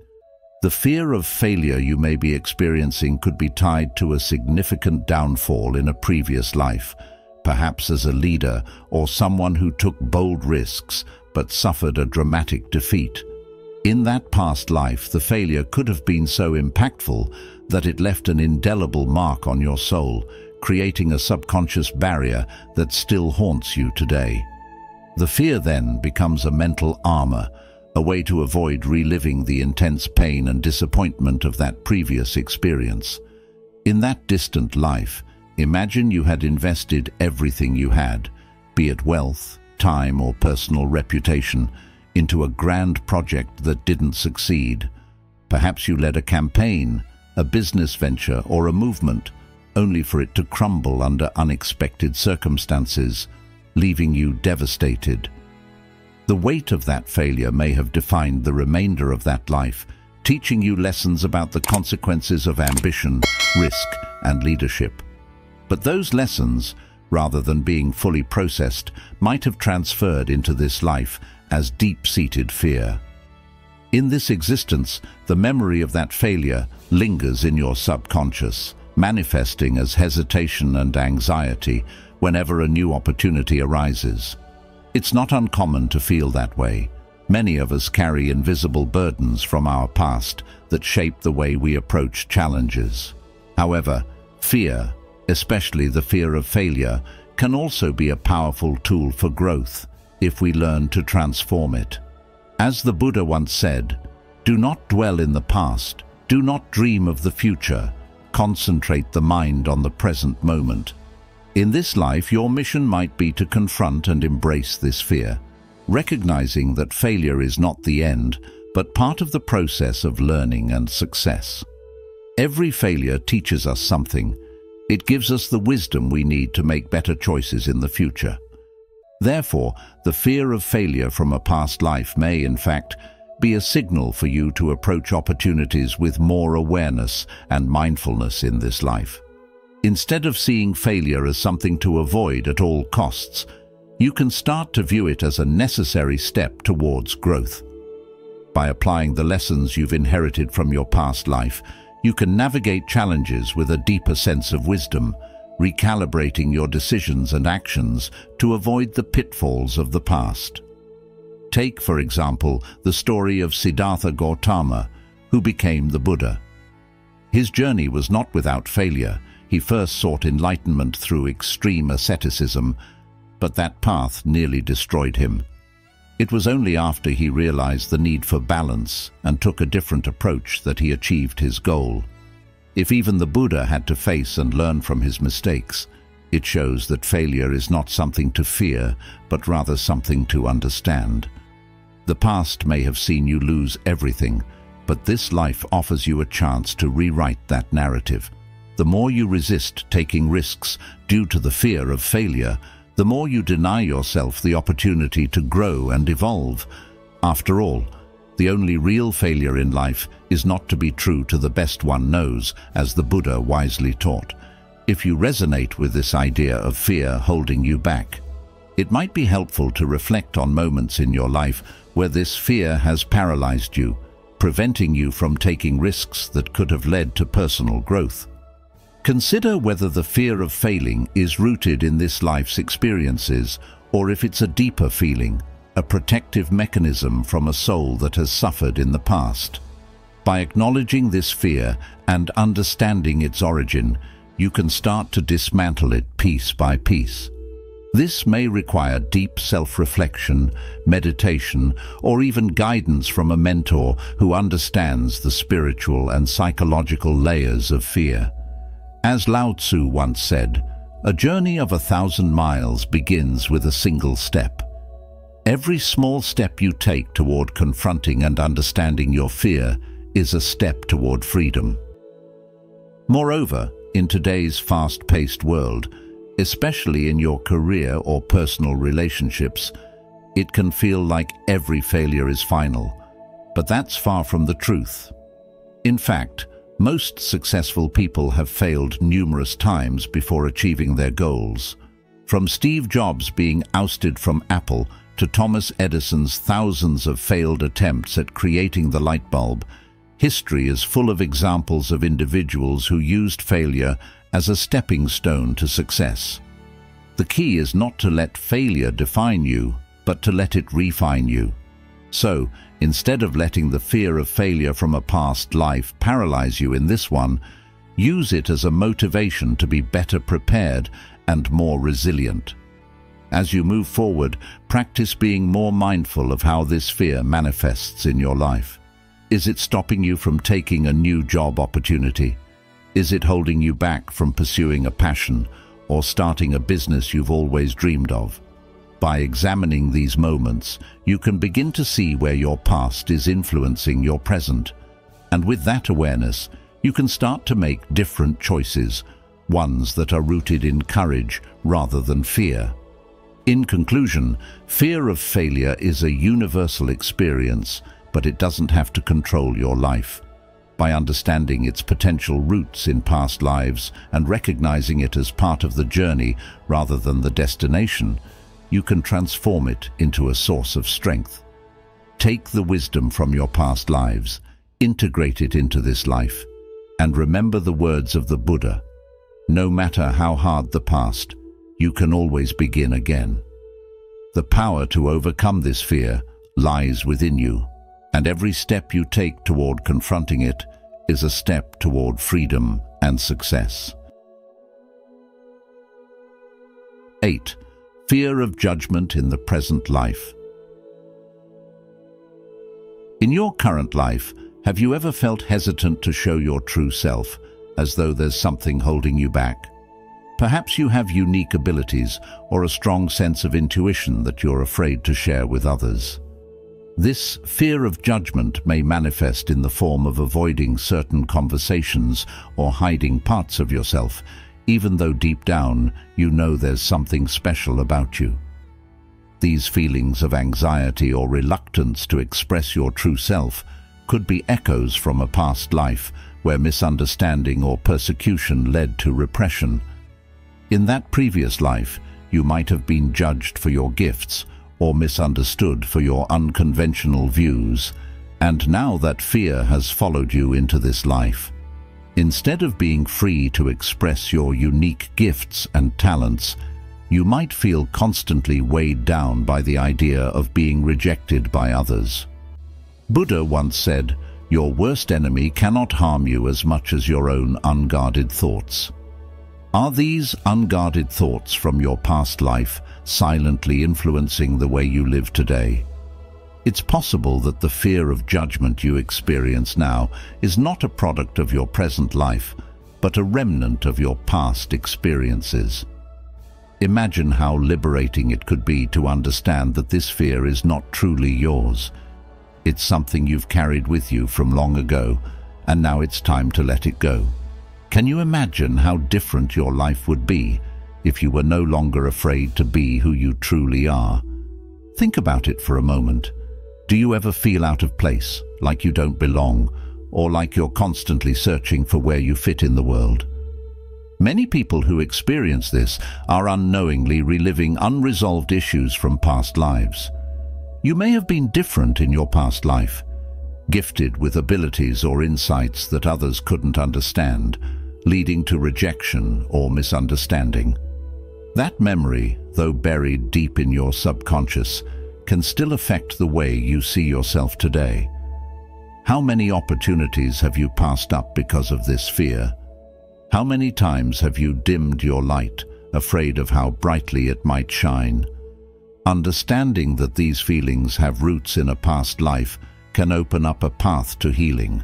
The fear of failure you may be experiencing could be tied to a significant downfall in a previous life, perhaps as a leader or someone who took bold risks but suffered a dramatic defeat. In that past life, the failure could have been so impactful that it left an indelible mark on your soul, creating a subconscious barrier that still haunts you today. The fear then becomes a mental armor, a way to avoid reliving the intense pain and disappointment of that previous experience. In that distant life, imagine you had invested everything you had, be it wealth, time, or personal reputation, into a grand project that didn't succeed. Perhaps you led a campaign, a business venture, or a movement, only for it to crumble under unexpected circumstances, leaving you devastated. The weight of that failure may have defined the remainder of that life, teaching you lessons about the consequences of ambition, risk, and leadership. But those lessons, rather than being fully processed, might have transferred into this life as deep-seated fear. In this existence, the memory of that failure lingers in your subconscious, manifesting as hesitation and anxiety whenever a new opportunity arises. It's not uncommon to feel that way. Many of us carry invisible burdens from our past that shape the way we approach challenges. However, fear, especially the fear of failure, can also be a powerful tool for growth if we learn to transform it. As the Buddha once said, "Do not dwell in the past, do not dream of the future, concentrate the mind on the present moment." In this life, your mission might be to confront and embrace this fear, recognizing that failure is not the end, but part of the process of learning and success. Every failure teaches us something. It gives us the wisdom we need to make better choices in the future. Therefore, the fear of failure from a past life may, in fact, be a signal for you to approach opportunities with more awareness and mindfulness in this life. Instead of seeing failure as something to avoid at all costs, you can start to view it as a necessary step towards growth. By applying the lessons you've inherited from your past life, you can navigate challenges with a deeper sense of wisdom, recalibrating your decisions and actions to avoid the pitfalls of the past. Take, for example, the story of Siddhartha Gautama, who became the Buddha. His journey was not without failure. He first sought enlightenment through extreme asceticism, but that path nearly destroyed him. It was only after he realized the need for balance and took a different approach that he achieved his goal. If even the Buddha had to face and learn from his mistakes, it shows that failure is not something to fear, but rather something to understand. The past may have seen you lose everything, but this life offers you a chance to rewrite that narrative. The more you resist taking risks due to the fear of failure, the more you deny yourself the opportunity to grow and evolve. After all, the only real failure in life is not to be true to the best one knows, as the Buddha wisely taught. If you resonate with this idea of fear holding you back, it might be helpful to reflect on moments in your life where this fear has paralyzed you, preventing you from taking risks that could have led to personal growth. Consider whether the fear of failing is rooted in this life's experiences, or if it's a deeper feeling, a protective mechanism from a soul that has suffered in the past. By acknowledging this fear and understanding its origin, you can start to dismantle it piece by piece. This may require deep self-reflection, meditation, or even guidance from a mentor who understands the spiritual and psychological layers of fear. As Lao Tzu once said, "A journey of 1,000 miles begins with a single step." Every small step you take toward confronting and understanding your fear is a step toward freedom. Moreover, in today's fast-paced world, especially in your career or personal relationships, it can feel like every failure is final, but that's far from the truth. In fact, most successful people have failed numerous times before achieving their goals. From Steve Jobs being ousted from Apple to Thomas Edison's thousands of failed attempts at creating the light bulb, history is full of examples of individuals who used failure as a stepping stone to success. The key is not to let failure define you, but to let it refine you. So, instead of letting the fear of failure from a past life paralyze you in this one, use it as a motivation to be better prepared and more resilient. As you move forward, practice being more mindful of how this fear manifests in your life. Is it stopping you from taking a new job opportunity? Is it holding you back from pursuing a passion or starting a business you've always dreamed of? By examining these moments, you can begin to see where your past is influencing your present. And with that awareness, you can start to make different choices, ones that are rooted in courage rather than fear. In conclusion, fear of failure is a universal experience, but it doesn't have to control your life. By understanding its potential roots in past lives and recognizing it as part of the journey rather than the destination, you can transform it into a source of strength. Take the wisdom from your past lives, integrate it into this life, and remember the words of the Buddha: no matter how hard the past, you can always begin again. The power to overcome this fear lies within you, and every step you take toward confronting it is a step toward freedom and success. 8. Fear of judgment in the present life. In your current life, have you ever felt hesitant to show your true self, as though there's something holding you back? Perhaps you have unique abilities or a strong sense of intuition that you're afraid to share with others. This fear of judgment may manifest in the form of avoiding certain conversations or hiding parts of yourself, even though deep down you know there's something special about you. These feelings of anxiety or reluctance to express your true self could be echoes from a past life where misunderstanding or persecution led to repression. In that previous life, you might have been judged for your gifts or misunderstood for your unconventional views, and now that fear has followed you into this life. Instead of being free to express your unique gifts and talents, you might feel constantly weighed down by the idea of being rejected by others. Buddha once said, "Your worst enemy cannot harm you as much as your own unguarded thoughts." Are these unguarded thoughts from your past life silently influencing the way you live today? It's possible that the fear of judgment you experience now is not a product of your present life, but a remnant of your past experiences. Imagine how liberating it could be to understand that this fear is not truly yours. It's something you've carried with you from long ago, and now it's time to let it go. Can you imagine how different your life would be if you were no longer afraid to be who you truly are? Think about it for a moment. Do you ever feel out of place, like you don't belong, or like you're constantly searching for where you fit in the world? Many people who experience this are unknowingly reliving unresolved issues from past lives. You may have been different in your past life, gifted with abilities or insights that others couldn't understand, leading to rejection or misunderstanding. That memory, though buried deep in your subconscious, can still affect the way you see yourself today. How many opportunities have you passed up because of this fear? How many times have you dimmed your light, afraid of how brightly it might shine? Understanding that these feelings have roots in a past life can open up a path to healing.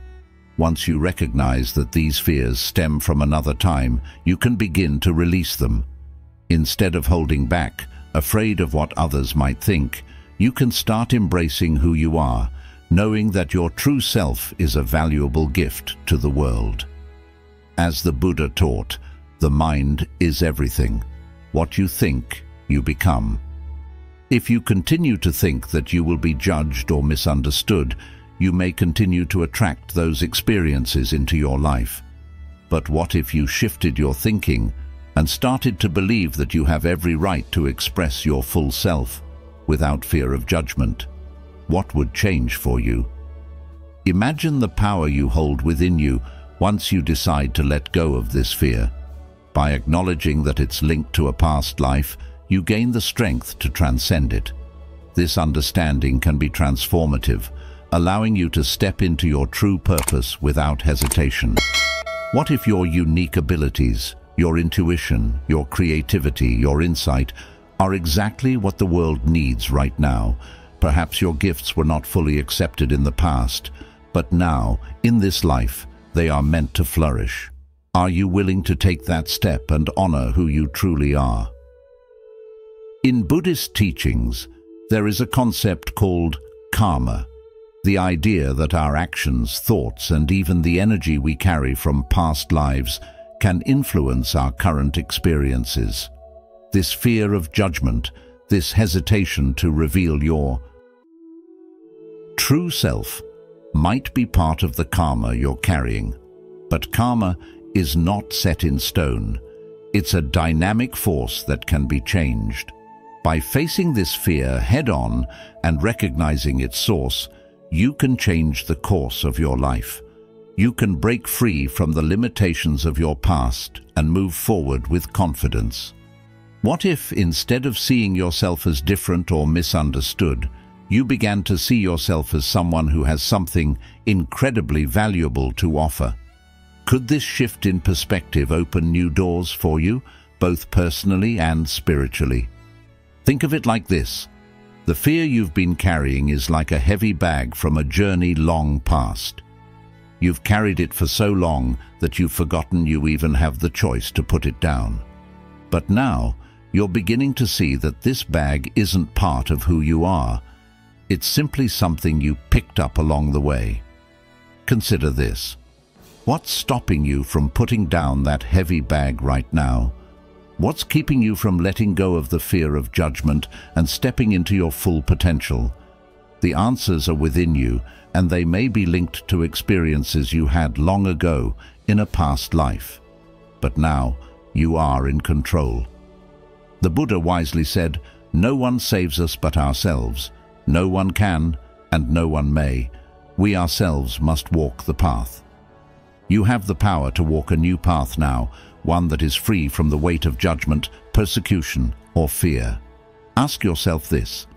Once you recognize that these fears stem from another time, you can begin to release them. Instead of holding back, afraid of what others might think, you can start embracing who you are, knowing that your true self is a valuable gift to the world. As the Buddha taught, the mind is everything. What you think, you become. If you continue to think that you will be judged or misunderstood, you may continue to attract those experiences into your life. But what if you shifted your thinking and started to believe that you have every right to express your full self without fear of judgment? What would change for you? Imagine the power you hold within you once you decide to let go of this fear. By acknowledging that it's linked to a past life, you gain the strength to transcend it. This understanding can be transformative, allowing you to step into your true purpose without hesitation. What if your unique abilities, your intuition, your creativity, your insight are exactly what the world needs right now? Perhaps your gifts were not fully accepted in the past, but now, in this life, they are meant to flourish. Are you willing to take that step and honor who you truly are? In Buddhist teachings, there is a concept called karma, the idea that our actions, thoughts, and even the energy we carry from past lives can influence our current experiences. This fear of judgment, this hesitation to reveal your true self, might be part of the karma you're carrying. But karma is not set in stone. It's a dynamic force that can be changed. By facing this fear head-on and recognizing its source, you can change the course of your life. You can break free from the limitations of your past and move forward with confidence. What if, instead of seeing yourself as different or misunderstood, you began to see yourself as someone who has something incredibly valuable to offer? Could this shift in perspective open new doors for you both personally and spiritually. Think of it like this. The fear you've been carrying is like a heavy bag from a journey long past. You've carried it for so long that you've forgotten you even have the choice to put it down. But now, you're beginning to see that this bag isn't part of who you are. It's simply something you picked up along the way. Consider this. What's stopping you from putting down that heavy bag right now? What's keeping you from letting go of the fear of judgment and stepping into your full potential? The answers are within you, and they may be linked to experiences you had long ago in a past life. But now, you are in control. The Buddha wisely said, "No one saves us but ourselves. No one can, and no one may. We ourselves must walk the path." You have the power to walk a new path now, one that is free from the weight of judgment, persecution, or fear. Ask yourself this.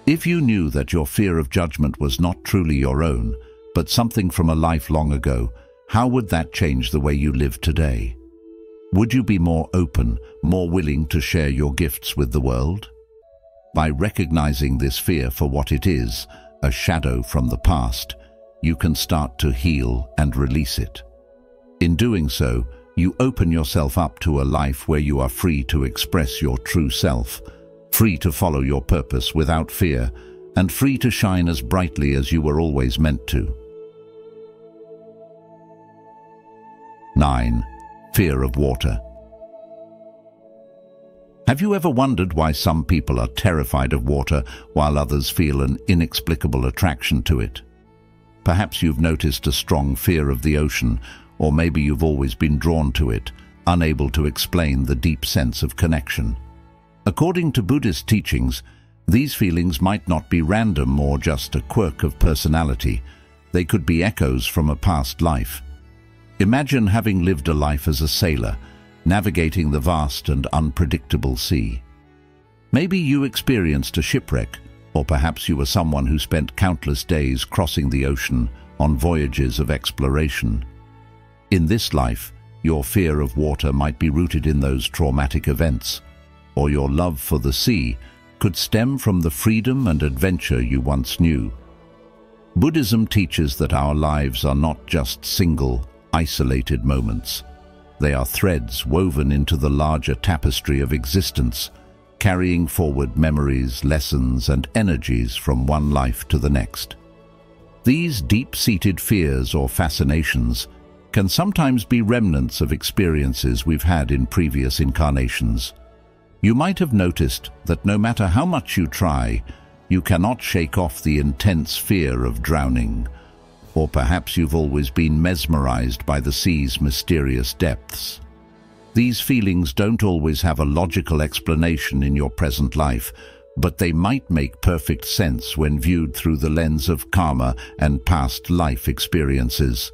If you knew that your fear of judgment was not truly your own, but something from a life long ago, how would that change the way you live today? Would you be more open, more willing to share your gifts with the world? By recognizing this fear for what it is, a shadow from the past, you can start to heal and release it. In doing so, you open yourself up to a life where you are free to express your true self, free to follow your purpose without fear, and free to shine as brightly as you were always meant to. 9. Fear of water. Have you ever wondered why some people are terrified of water while others feel an inexplicable attraction to it? Perhaps you've noticed a strong fear of the ocean, or maybe you've always been drawn to it, unable to explain the deep sense of connection. According to Buddhist teachings, these feelings might not be random or just a quirk of personality. They could be echoes from a past life. Imagine having lived a life as a sailor, navigating the vast and unpredictable sea. Maybe you experienced a shipwreck, or perhaps you were someone who spent countless days crossing the ocean on voyages of exploration. In this life, your fear of water might be rooted in those traumatic events, or your love for the sea could stem from the freedom and adventure you once knew. Buddhism teaches that our lives are not just single, isolated moments. They are threads woven into the larger tapestry of existence, carrying forward memories, lessons, and energies from one life to the next. These deep-seated fears or fascinations can sometimes be remnants of experiences we've had in previous incarnations. You might have noticed that no matter how much you try, you cannot shake off the intense fear of drowning. Or perhaps you've always been mesmerized by the sea's mysterious depths. These feelings don't always have a logical explanation in your present life, but they might make perfect sense when viewed through the lens of karma and past life experiences.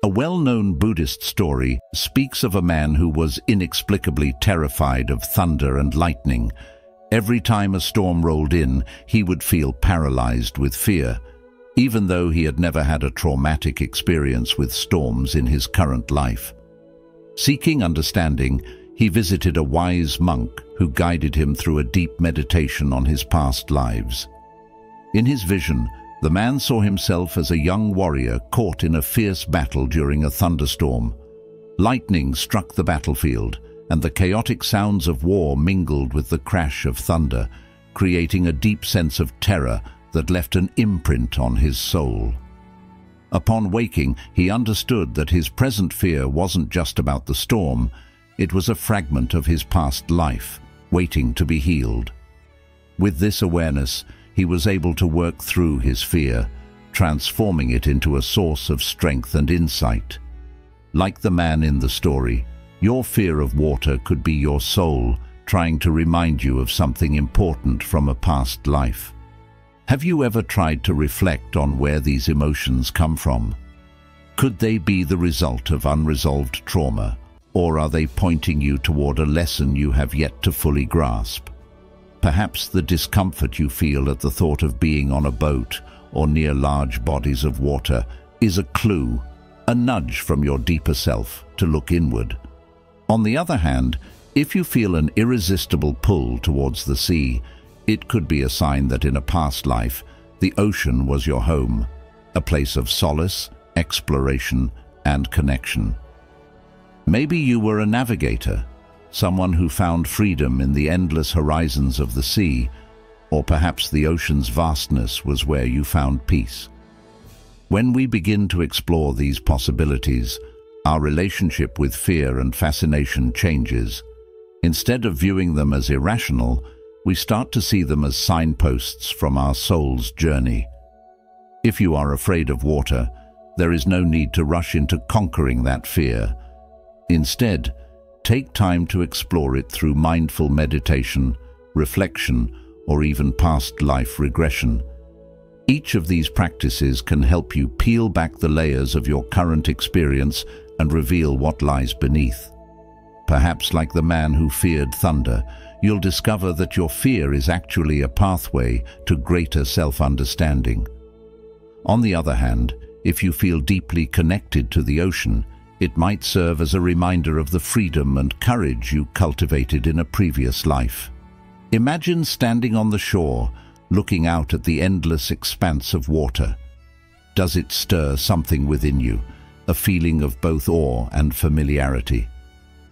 A well-known Buddhist story speaks of a man who was inexplicably terrified of thunder and lightning. Every time a storm rolled in, he would feel paralyzed with fear, even though he had never had a traumatic experience with storms in his current life. Seeking understanding, he visited a wise monk who guided him through a deep meditation on his past lives. In his vision, the man saw himself as a young warrior caught in a fierce battle during a thunderstorm. Lightning struck the battlefield, and the chaotic sounds of war mingled with the crash of thunder, creating a deep sense of terror that left an imprint on his soul. Upon waking, he understood that his present fear wasn't just about the storm, it was a fragment of his past life, waiting to be healed. With this awareness, he was able to work through his fear, transforming it into a source of strength and insight. Like the man in the story, your fear of water could be your soul trying to remind you of something important from a past life. Have you ever tried to reflect on where these emotions come from? Could they be the result of unresolved trauma, or are they pointing you toward a lesson you have yet to fully grasp? Perhaps the discomfort you feel at the thought of being on a boat or near large bodies of water is a clue, a nudge from your deeper self to look inward. On the other hand, If you feel an irresistible pull towards the sea, it could be a sign that in a past life, the ocean was your home, a place of solace, exploration, and connection. Maybe you were a navigator, someone who found freedom in the endless horizons of the sea, or perhaps the ocean's vastness was where you found peace. When we begin to explore these possibilities, our relationship with fear and fascination changes. Instead of viewing them as irrational, we start to see them as signposts from our soul's journey. If you are afraid of water, there is no need to rush into conquering that fear. Instead, take time to explore it through mindful meditation, reflection, or even past life regression. Each of these practices can help you peel back the layers of your current experience and reveal what lies beneath. Perhaps like the man who feared thunder, you'll discover that your fear is actually a pathway to greater self-understanding. On the other hand, if you feel deeply connected to the ocean, it might serve as a reminder of the freedom and courage you cultivated in a previous life. Imagine standing on the shore, looking out at the endless expanse of water. Does it stir something within you, a feeling of both awe and familiarity?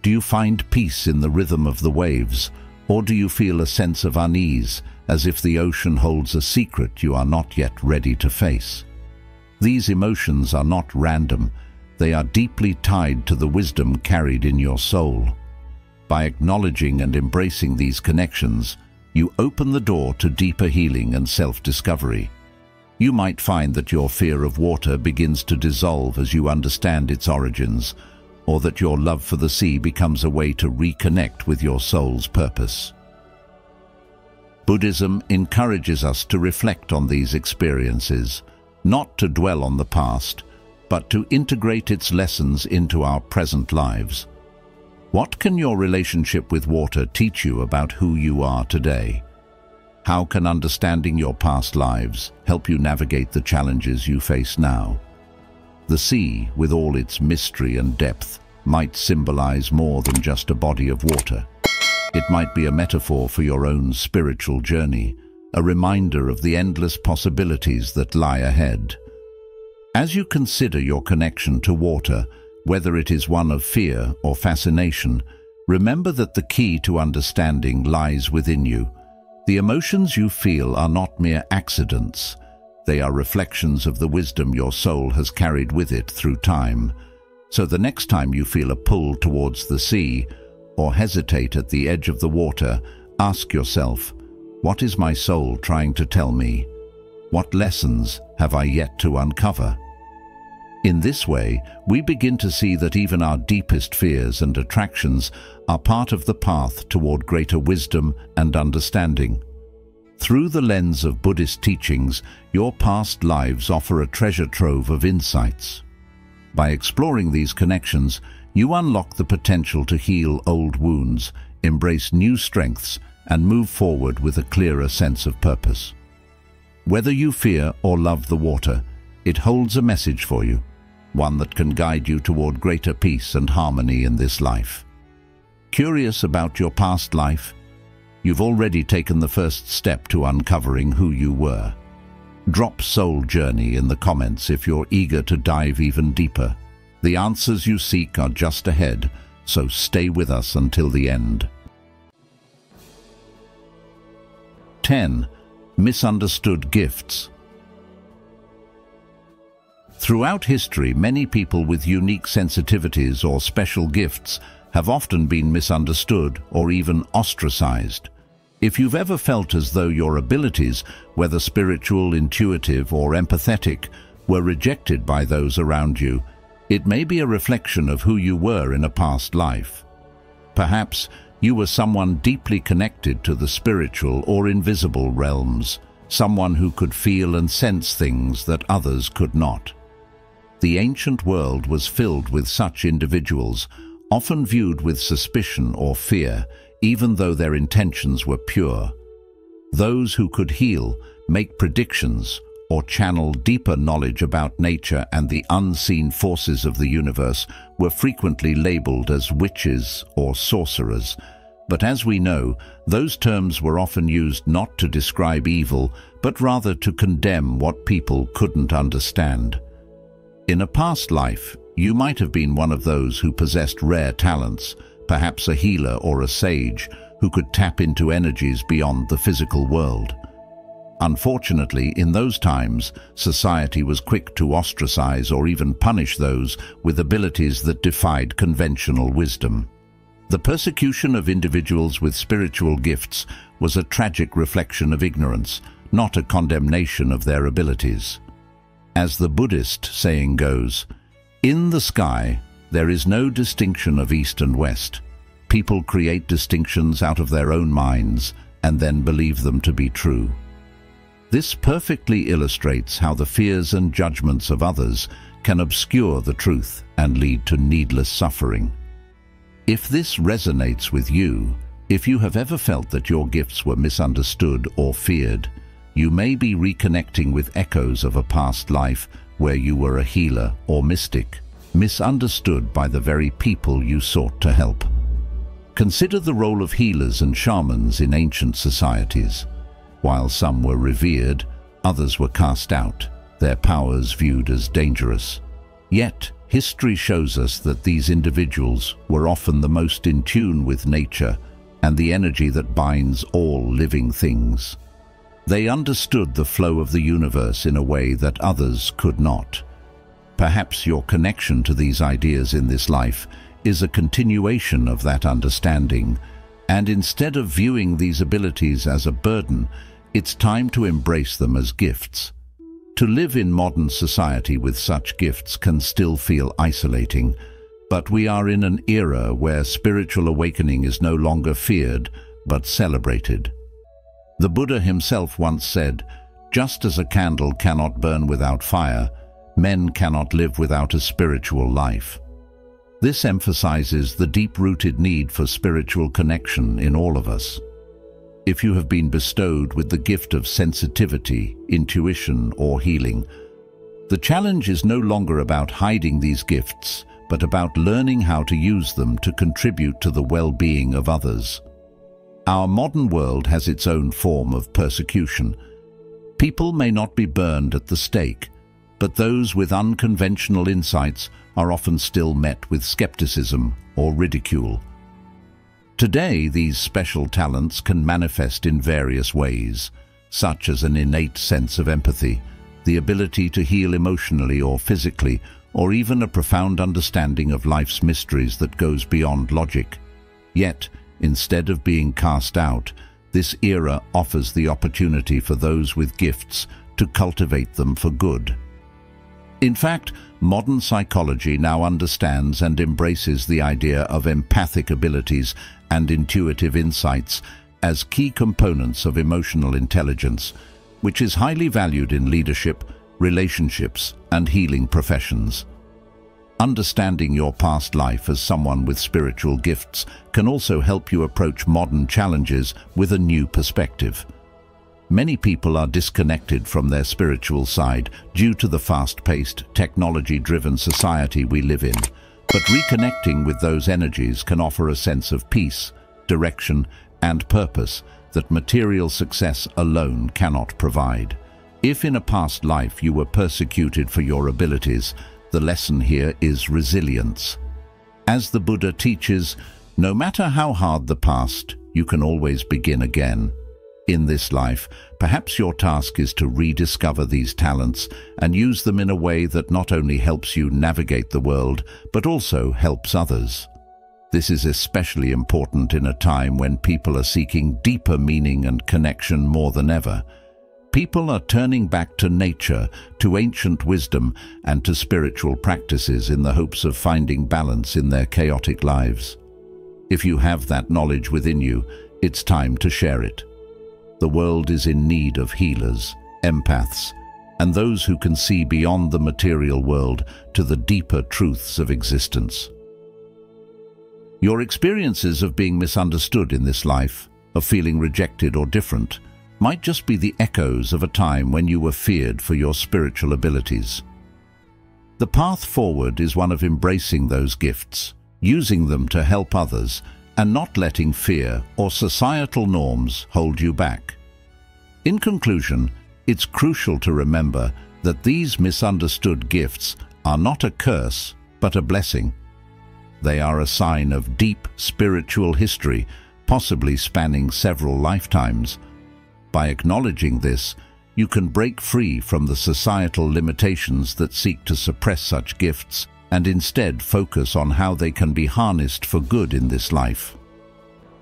Do you find peace in the rhythm of the waves, or do you feel a sense of unease, as if the ocean holds a secret you are not yet ready to face? These emotions are not random. They are deeply tied to the wisdom carried in your soul. By acknowledging and embracing these connections, you open the door to deeper healing and self-discovery. You might find that your fear of water begins to dissolve as you understand its origins, or that your love for the sea becomes a way to reconnect with your soul's purpose. Buddhism encourages us to reflect on these experiences, not to dwell on the past, but to integrate its lessons into our present lives. What can your relationship with water teach you about who you are today? How can understanding your past lives help you navigate the challenges you face now? The sea, with all its mystery and depth, might symbolize more than just a body of water. It might be a metaphor for your own spiritual journey, a reminder of the endless possibilities that lie ahead. As you consider your connection to water, whether it is one of fear or fascination, remember that the key to understanding lies within you. The emotions you feel are not mere accidents. They are reflections of the wisdom your soul has carried with it through time. So the next time you feel a pull towards the sea, or hesitate at the edge of the water, ask yourself, what is my soul trying to tell me? What lessons have I yet to uncover? In this way, we begin to see that even our deepest fears and attractions are part of the path toward greater wisdom and understanding. Through the lens of Buddhist teachings, your past lives offer a treasure trove of insights. By exploring these connections, you unlock the potential to heal old wounds, embrace new strengths, and move forward with a clearer sense of purpose. Whether you fear or love the water, it holds a message for you, one that can guide you toward greater peace and harmony in this life. Curious about your past life? You've already taken the first step to uncovering who you were. Drop Soul Journey in the comments if you're eager to dive even deeper. The answers you seek are just ahead, so stay with us until the end. 10. Misunderstood gifts. Throughout history, many people with unique sensitivities or special gifts have often been misunderstood or even ostracized. If you've ever felt as though your abilities, whether spiritual, intuitive, or empathetic, were rejected by those around you, it may be a reflection of who you were in a past life. Perhaps you were someone deeply connected to the spiritual or invisible realms, someone who could feel and sense things that others could not. The ancient world was filled with such individuals, often viewed with suspicion or fear, even though their intentions were pure. Those who could heal, make predictions, or channel deeper knowledge about nature and the unseen forces of the universe were frequently labeled as witches or sorcerers. But as we know, those terms were often used not to describe evil, but rather to condemn what people couldn't understand. In a past life, you might have been one of those who possessed rare talents, perhaps a healer or a sage, who could tap into energies beyond the physical world. Unfortunately, in those times, society was quick to ostracize or even punish those with abilities that defied conventional wisdom. The persecution of individuals with spiritual gifts was a tragic reflection of ignorance, not a condemnation of their abilities. As the Buddhist saying goes, "In the sky, there is no distinction of east and west. People create distinctions out of their own minds and then believe them to be true." This perfectly illustrates how the fears and judgments of others can obscure the truth and lead to needless suffering. If this resonates with you, if you have ever felt that your gifts were misunderstood or feared, you may be reconnecting with echoes of a past life where you were a healer or mystic, misunderstood by the very people you sought to help. Consider the role of healers and shamans in ancient societies. While some were revered, others were cast out, their powers viewed as dangerous. Yet, history shows us that these individuals were often the most in tune with nature and the energy that binds all living things. They understood the flow of the universe in a way that others could not. Perhaps your connection to these ideas in this life is a continuation of that understanding, and instead of viewing these abilities as a burden, it's time to embrace them as gifts. To live in modern society with such gifts can still feel isolating, but we are in an era where spiritual awakening is no longer feared, but celebrated. The Buddha himself once said, "Just as a candle cannot burn without fire, men cannot live without a spiritual life." This emphasizes the deep-rooted need for spiritual connection in all of us. If you have been bestowed with the gift of sensitivity, intuition, or healing, the challenge is no longer about hiding these gifts, but about learning how to use them to contribute to the well-being of others. Our modern world has its own form of persecution. People may not be burned at the stake, but those with unconventional insights are often still met with skepticism or ridicule. Today, these special talents can manifest in various ways, such as an innate sense of empathy, the ability to heal emotionally or physically, or even a profound understanding of life's mysteries that goes beyond logic. Yet, instead of being cast out, this era offers the opportunity for those with gifts to cultivate them for good. In fact, modern psychology now understands and embraces the idea of empathic abilities and intuitive insights as key components of emotional intelligence, which is highly valued in leadership, relationships, and healing professions. Understanding your past life as someone with spiritual gifts can also help you approach modern challenges with a new perspective. Many people are disconnected from their spiritual side due to the fast-paced, technology-driven society we live in, but reconnecting with those energies can offer a sense of peace, direction, and purpose that material success alone cannot provide. If in a past life you were persecuted for your abilities, the lesson here is resilience. As the Buddha teaches, no matter how hard the past, you can always begin again. In this life, perhaps your task is to rediscover these talents and use them in a way that not only helps you navigate the world, but also helps others. This is especially important in a time when people are seeking deeper meaning and connection more than ever. People are turning back to nature, to ancient wisdom, and to spiritual practices in the hopes of finding balance in their chaotic lives. If you have that knowledge within you, it's time to share it. The world is in need of healers, empaths, and those who can see beyond the material world to the deeper truths of existence. Your experiences of being misunderstood in this life, of feeling rejected or different, might just be the echoes of a time when you were feared for your spiritual abilities. The path forward is one of embracing those gifts, using them to help others, and not letting fear or societal norms hold you back. In conclusion, it's crucial to remember that these misunderstood gifts are not a curse, but a blessing. They are a sign of deep spiritual history, possibly spanning several lifetimes. By acknowledging this, you can break free from the societal limitations that seek to suppress such gifts and instead focus on how they can be harnessed for good in this life.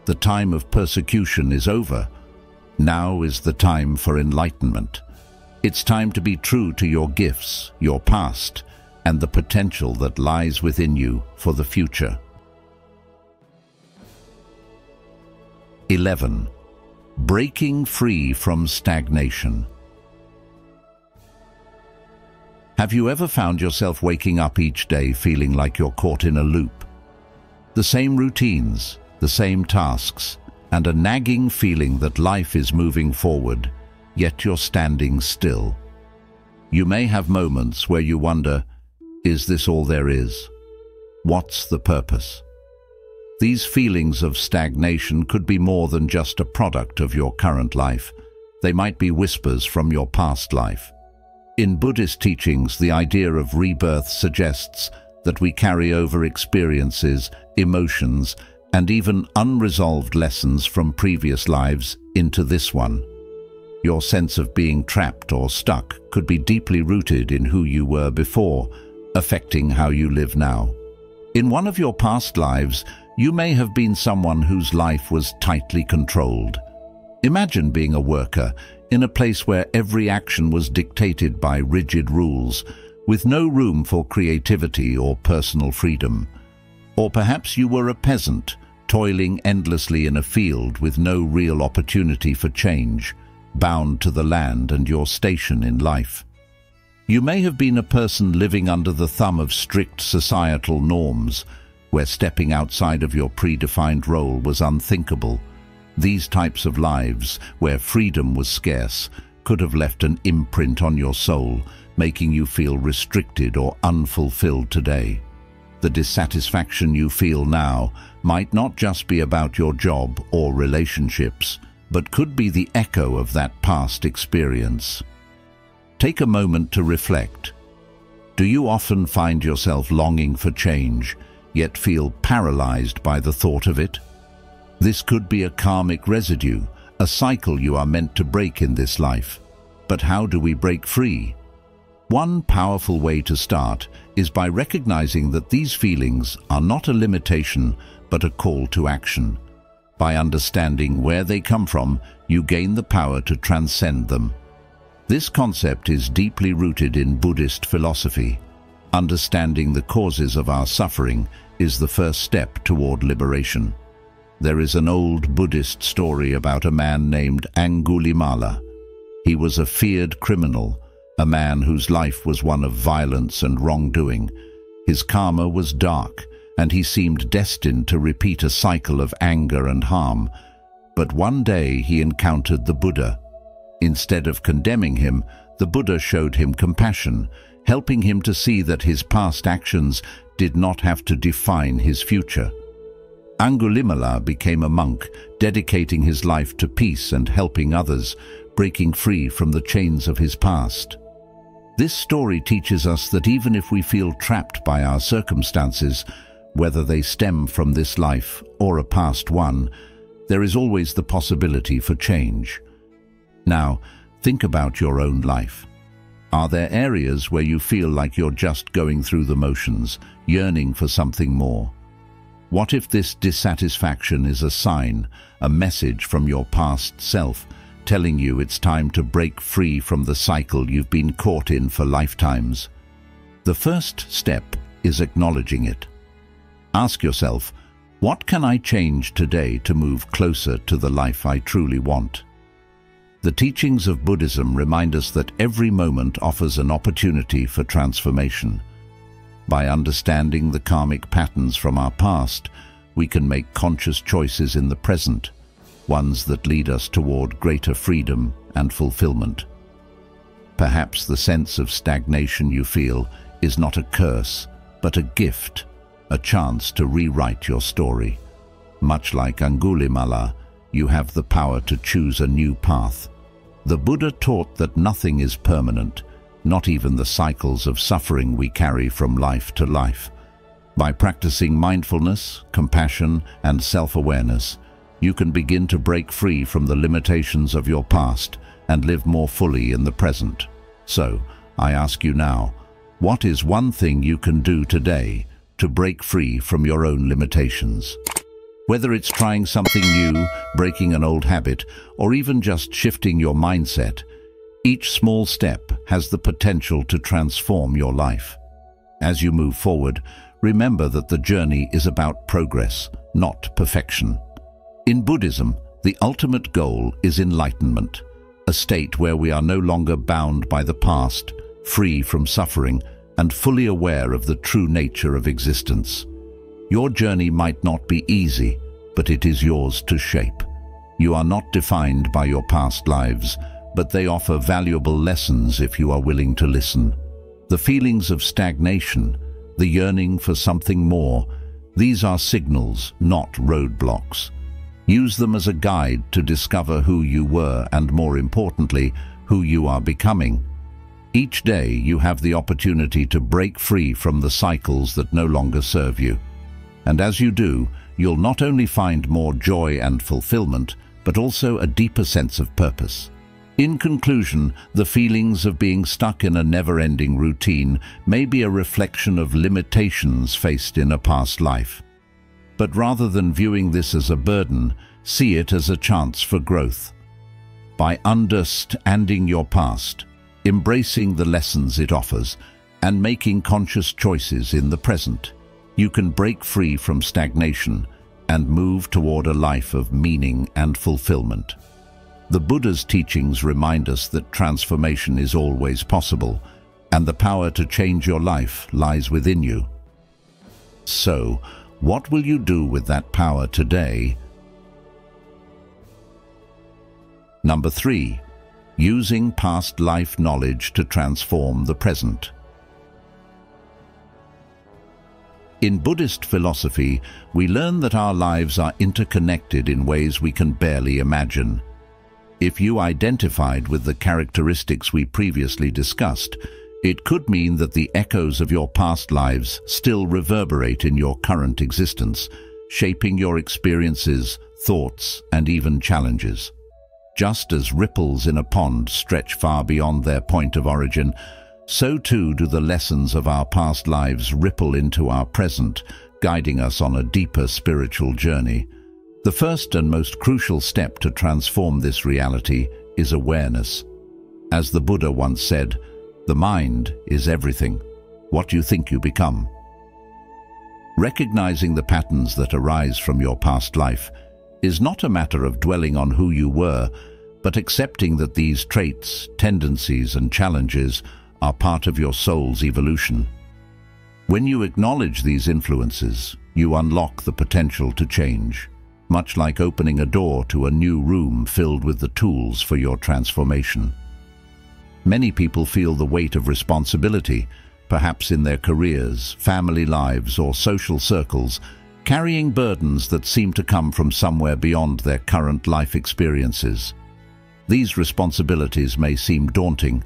The time of persecution is over. Now is the time for enlightenment. It's time to be true to your gifts, your past, and the potential that lies within you for the future. 11. Breaking free from stagnation. Have you ever found yourself waking up each day feeling like you're caught in a loop? The same routines, the same tasks, and a nagging feeling that life is moving forward, yet you're standing still. You may have moments where you wonder, is this all there is? What's the purpose? These feelings of stagnation could be more than just a product of your current life. They might be whispers from your past life. In Buddhist teachings, the idea of rebirth suggests that we carry over experiences, emotions, and even unresolved lessons from previous lives into this one. Your sense of being trapped or stuck could be deeply rooted in who you were before, affecting how you live now. In one of your past lives, you may have been someone whose life was tightly controlled. Imagine being a worker in a place where every action was dictated by rigid rules, with no room for creativity or personal freedom. Or perhaps you were a peasant, toiling endlessly in a field with no real opportunity for change, bound to the land and your station in life. You may have been a person living under the thumb of strict societal norms, where stepping outside of your predefined role was unthinkable. These types of lives, where freedom was scarce, could have left an imprint on your soul, making you feel restricted or unfulfilled today. The dissatisfaction you feel now might not just be about your job or relationships, but could be the echo of that past experience. Take a moment to reflect. Do you often find yourself longing for change, yet feel paralyzed by the thought of it? This could be a karmic residue, a cycle you are meant to break in this life. But how do we break free? One powerful way to start is by recognizing that these feelings are not a limitation, but a call to action. By understanding where they come from, you gain the power to transcend them. This concept is deeply rooted in Buddhist philosophy. Understanding the causes of our suffering is the first step toward liberation. There is an old Buddhist story about a man named Angulimala. He was a feared criminal, a man whose life was one of violence and wrongdoing. His karma was dark, and he seemed destined to repeat a cycle of anger and harm. But one day he encountered the Buddha. Instead of condemning him, the Buddha showed him compassion, helping him to see that his past actions did not have to define his future. Angulimala became a monk, dedicating his life to peace and helping others, breaking free from the chains of his past. This story teaches us that even if we feel trapped by our circumstances, whether they stem from this life or a past one, there is always the possibility for change. Now, think about your own life. Are there areas where you feel like you're just going through the motions, yearning for something more? What if this dissatisfaction is a sign, a message from your past self, telling you it's time to break free from the cycle you've been caught in for lifetimes? The first step is acknowledging it. Ask yourself, what can I change today to move closer to the life I truly want? The teachings of Buddhism remind us that every moment offers an opportunity for transformation. By understanding the karmic patterns from our past, we can make conscious choices in the present. ones that lead us toward greater freedom and fulfillment. Perhaps the sense of stagnation you feel is not a curse, but a gift, a chance to rewrite your story. Much like Angulimala, you have the power to choose a new path. The Buddha taught that nothing is permanent, not even the cycles of suffering we carry from life to life. By practicing mindfulness, compassion, and self-awareness, you can begin to break free from the limitations of your past and live more fully in the present. So, I ask you now, what is one thing you can do today to break free from your own limitations? Whether it's trying something new, breaking an old habit, or even just shifting your mindset, each small step has the potential to transform your life. As you move forward, remember that the journey is about progress, not perfection. In Buddhism, the ultimate goal is enlightenment, a state where we are no longer bound by the past, free from suffering, and fully aware of the true nature of existence. Your journey might not be easy, but it is yours to shape. You are not defined by your past lives, but they offer valuable lessons if you are willing to listen. The feelings of stagnation, the yearning for something more, these are signals, not roadblocks. Use them as a guide to discover who you were and, more importantly, who you are becoming. Each day you have the opportunity to break free from the cycles that no longer serve you. And as you do, you'll not only find more joy and fulfillment, but also a deeper sense of purpose. In conclusion, the feelings of being stuck in a never-ending routine may be a reflection of limitations faced in a past life. But rather than viewing this as a burden, see it as a chance for growth. By understanding your past, embracing the lessons it offers, and making conscious choices in the present, you can break free from stagnation and move toward a life of meaning and fulfillment. The Buddha's teachings remind us that transformation is always possible, and the power to change your life lies within you. So, what will you do with that power today? Number 3. Using past life knowledge to transform the present. In Buddhist philosophy, we learn that our lives are interconnected in ways we can barely imagine. If you identified with the characteristics we previously discussed, it could mean that the echoes of your past lives still reverberate in your current existence, shaping your experiences, thoughts, and even challenges. Just as ripples in a pond stretch far beyond their point of origin, so too do the lessons of our past lives ripple into our present, guiding us on a deeper spiritual journey. The first and most crucial step to transform this reality is awareness. As the Buddha once said, "The mind is everything. What you think you become." Recognizing the patterns that arise from your past life is not a matter of dwelling on who you were, but accepting that these traits, tendencies, and challenges are part of your soul's evolution. When you acknowledge these influences, you unlock the potential to change, much like opening a door to a new room filled with the tools for your transformation. Many people feel the weight of responsibility, perhaps in their careers, family lives, or social circles, carrying burdens that seem to come from somewhere beyond their current life experiences. These responsibilities may seem daunting,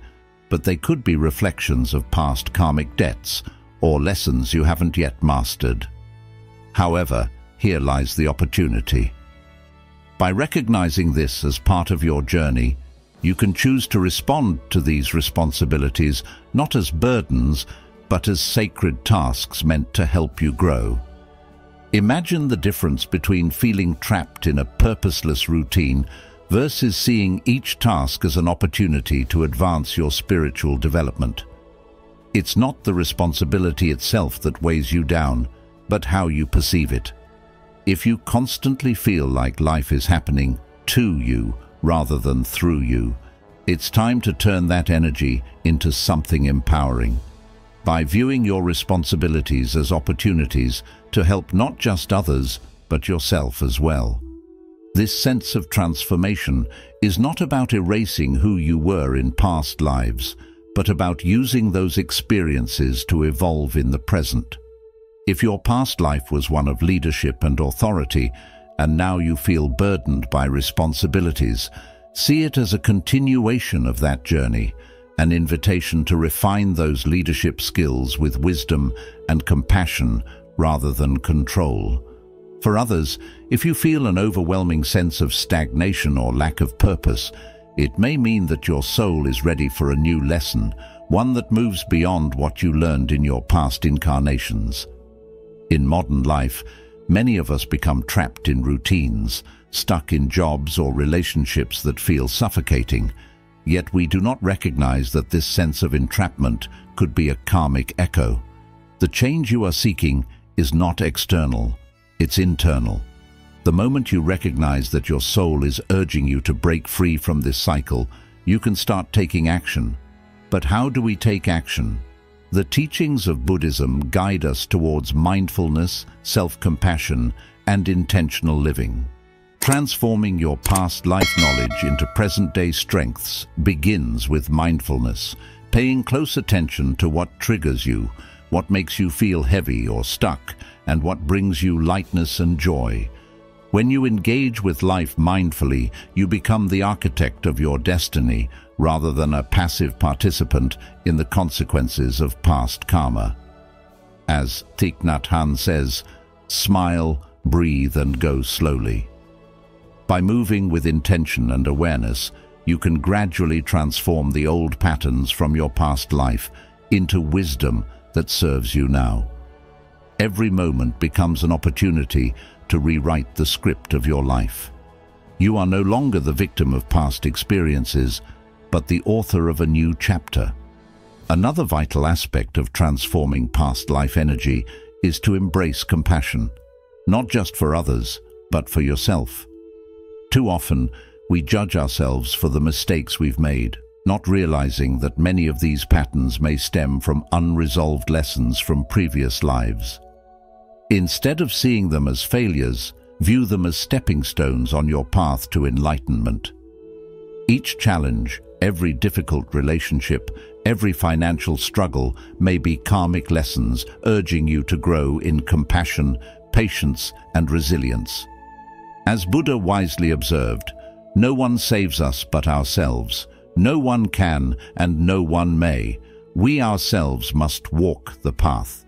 but they could be reflections of past karmic debts or lessons you haven't yet mastered. However, here lies the opportunity. By recognizing this as part of your journey, you can choose to respond to these responsibilities not as burdens, but as sacred tasks meant to help you grow. Imagine the difference between feeling trapped in a purposeless routine versus seeing each task as an opportunity to advance your spiritual development. It's not the responsibility itself that weighs you down, but how you perceive it. If you constantly feel like life is happening to you rather than through you, it's time to turn that energy into something empowering. By viewing your responsibilities as opportunities to help not just others, but yourself as well. This sense of transformation is not about erasing who you were in past lives, but about using those experiences to evolve in the present. If your past life was one of leadership and authority, and now you feel burdened by responsibilities, see it as a continuation of that journey, an invitation to refine those leadership skills with wisdom and compassion rather than control. For others, if you feel an overwhelming sense of stagnation or lack of purpose, it may mean that your soul is ready for a new lesson, one that moves beyond what you learned in your past incarnations. In modern life, many of us become trapped in routines, stuck in jobs or relationships that feel suffocating. Yet we do not recognize that this sense of entrapment could be a karmic echo. The change you are seeking is not external, it's internal. The moment you recognize that your soul is urging you to break free from this cycle, you can start taking action. But how do we take action? The teachings of Buddhism guide us towards mindfulness, self-compassion, and intentional living. Transforming your past life knowledge into present-day strengths begins with mindfulness, paying close attention to what triggers you, what makes you feel heavy or stuck, and what brings you lightness and joy. When you engage with life mindfully, you become the architect of your destiny rather than a passive participant in the consequences of past karma. As Thich Nhat Hanh says, smile, breathe, and go slowly. By moving with intention and awareness, you can gradually transform the old patterns from your past life into wisdom that serves you now. Every moment becomes an opportunity to rewrite the script of your life. You are no longer the victim of past experiences, but the author of a new chapter. Another vital aspect of transforming past life energy is to embrace compassion, not just for others, but for yourself. Too often, we judge ourselves for the mistakes we've made, not realizing that many of these patterns may stem from unresolved lessons from previous lives. Instead of seeing them as failures, view them as stepping stones on your path to enlightenment. Each challenge, every difficult relationship, every financial struggle may be karmic lessons urging you to grow in compassion, patience, and resilience. As Buddha wisely observed, no one saves us but ourselves. No one can and no one may. We ourselves must walk the path.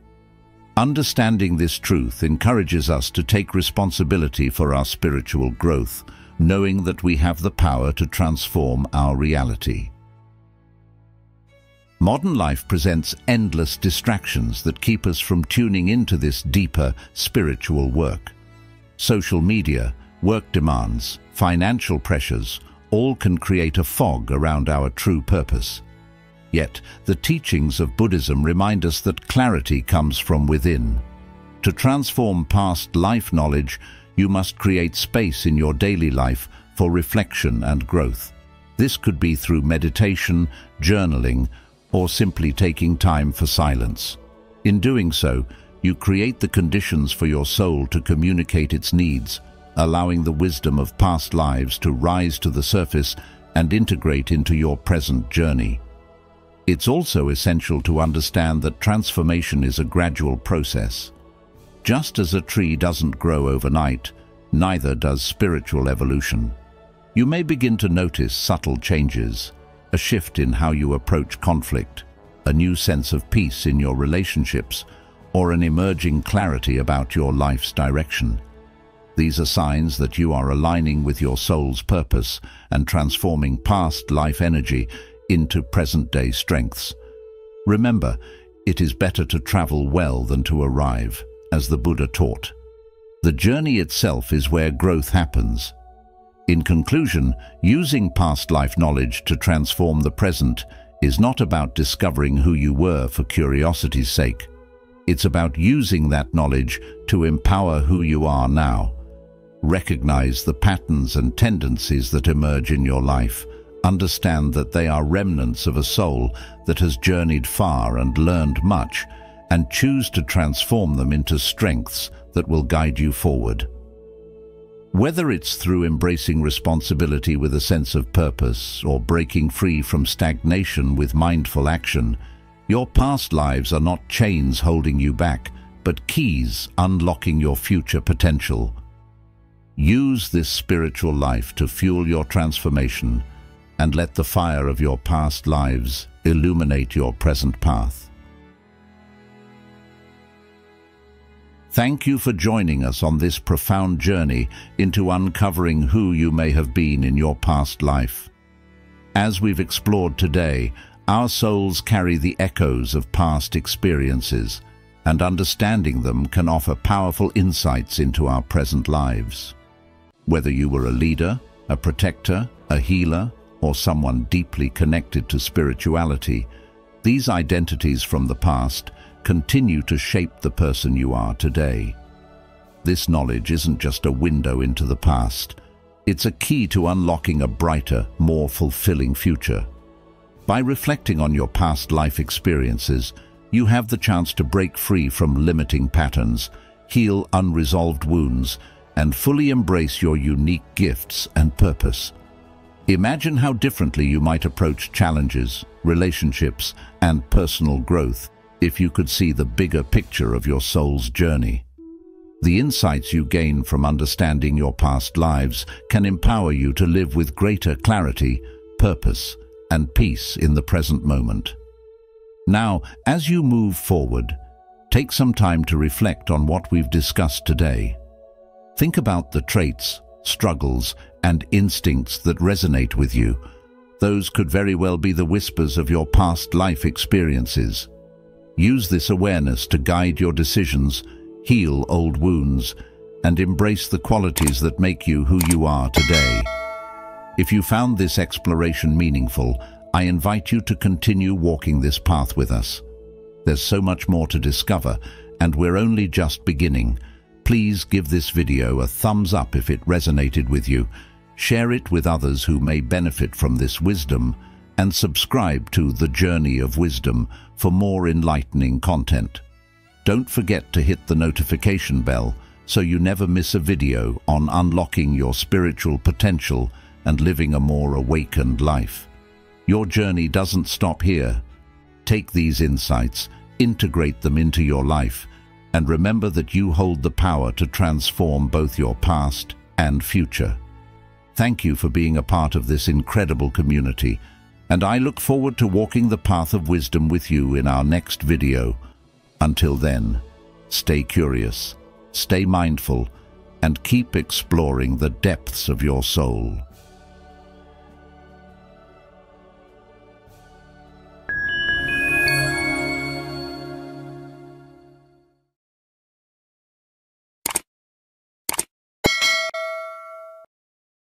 Understanding this truth encourages us to take responsibility for our spiritual growth, knowing that we have the power to transform our reality. Modern life presents endless distractions that keep us from tuning into this deeper spiritual work. Social media, work demands, financial pressures, all can create a fog around our true purpose. Yet, the teachings of Buddhism remind us that clarity comes from within. To transform past life knowledge, you must create space in your daily life for reflection and growth. This could be through meditation, journaling, or simply taking time for silence. In doing so, you create the conditions for your soul to communicate its needs, allowing the wisdom of past lives to rise to the surface and integrate into your present journey. It's also essential to understand that transformation is a gradual process. Just as a tree doesn't grow overnight, neither does spiritual evolution. You may begin to notice subtle changes, a shift in how you approach conflict, a new sense of peace in your relationships, or an emerging clarity about your life's direction. These are signs that you are aligning with your soul's purpose and transforming past life energy into present-day strengths. Remember, it is better to travel well than to arrive, as the Buddha taught. The journey itself is where growth happens. In conclusion, using past life knowledge to transform the present is not about discovering who you were for curiosity's sake. It's about using that knowledge to empower who you are now. Recognize the patterns and tendencies that emerge in your life. Understand that they are remnants of a soul that has journeyed far and learned much, and choose to transform them into strengths that will guide you forward. Whether it's through embracing responsibility with a sense of purpose or breaking free from stagnation with mindful action, your past lives are not chains holding you back, but keys unlocking your future potential. Use this spiritual life to fuel your transformation and let the fire of your past lives illuminate your present path. Thank you for joining us on this profound journey into uncovering who you may have been in your past life. As we've explored today, our souls carry the echoes of past experiences, and understanding them can offer powerful insights into our present lives. Whether you were a leader, a protector, a healer, or someone deeply connected to spirituality, these identities from the past continue to shape the person you are today. This knowledge isn't just a window into the past. It's a key to unlocking a brighter, more fulfilling future. By reflecting on your past life experiences, you have the chance to break free from limiting patterns, heal unresolved wounds, and fully embrace your unique gifts and purpose. Imagine how differently you might approach challenges, relationships, and personal growth if you could see the bigger picture of your soul's journey. The insights you gain from understanding your past lives can empower you to live with greater clarity, purpose, and peace in the present moment. Now, as you move forward, take some time to reflect on what we've discussed today. Think about the traits, struggles, and instincts that resonate with you. Those could very well be the whispers of your past life experiences. Use this awareness to guide your decisions, heal old wounds, and embrace the qualities that make you who you are today. If you found this exploration meaningful, I invite you to continue walking this path with us. There's so much more to discover, and we're only just beginning. Please give this video a thumbs up if it resonated with you, share it with others who may benefit from this wisdom, and subscribe to The Journey of Wisdom for more enlightening content. Don't forget to hit the notification bell so you never miss a video on unlocking your spiritual potential and living a more awakened life. Your journey doesn't stop here. Take these insights, integrate them into your life, and remember that you hold the power to transform both your past and future. Thank you for being a part of this incredible community, and I look forward to walking the path of wisdom with you in our next video. Until then, stay curious, stay mindful, and keep exploring the depths of your soul.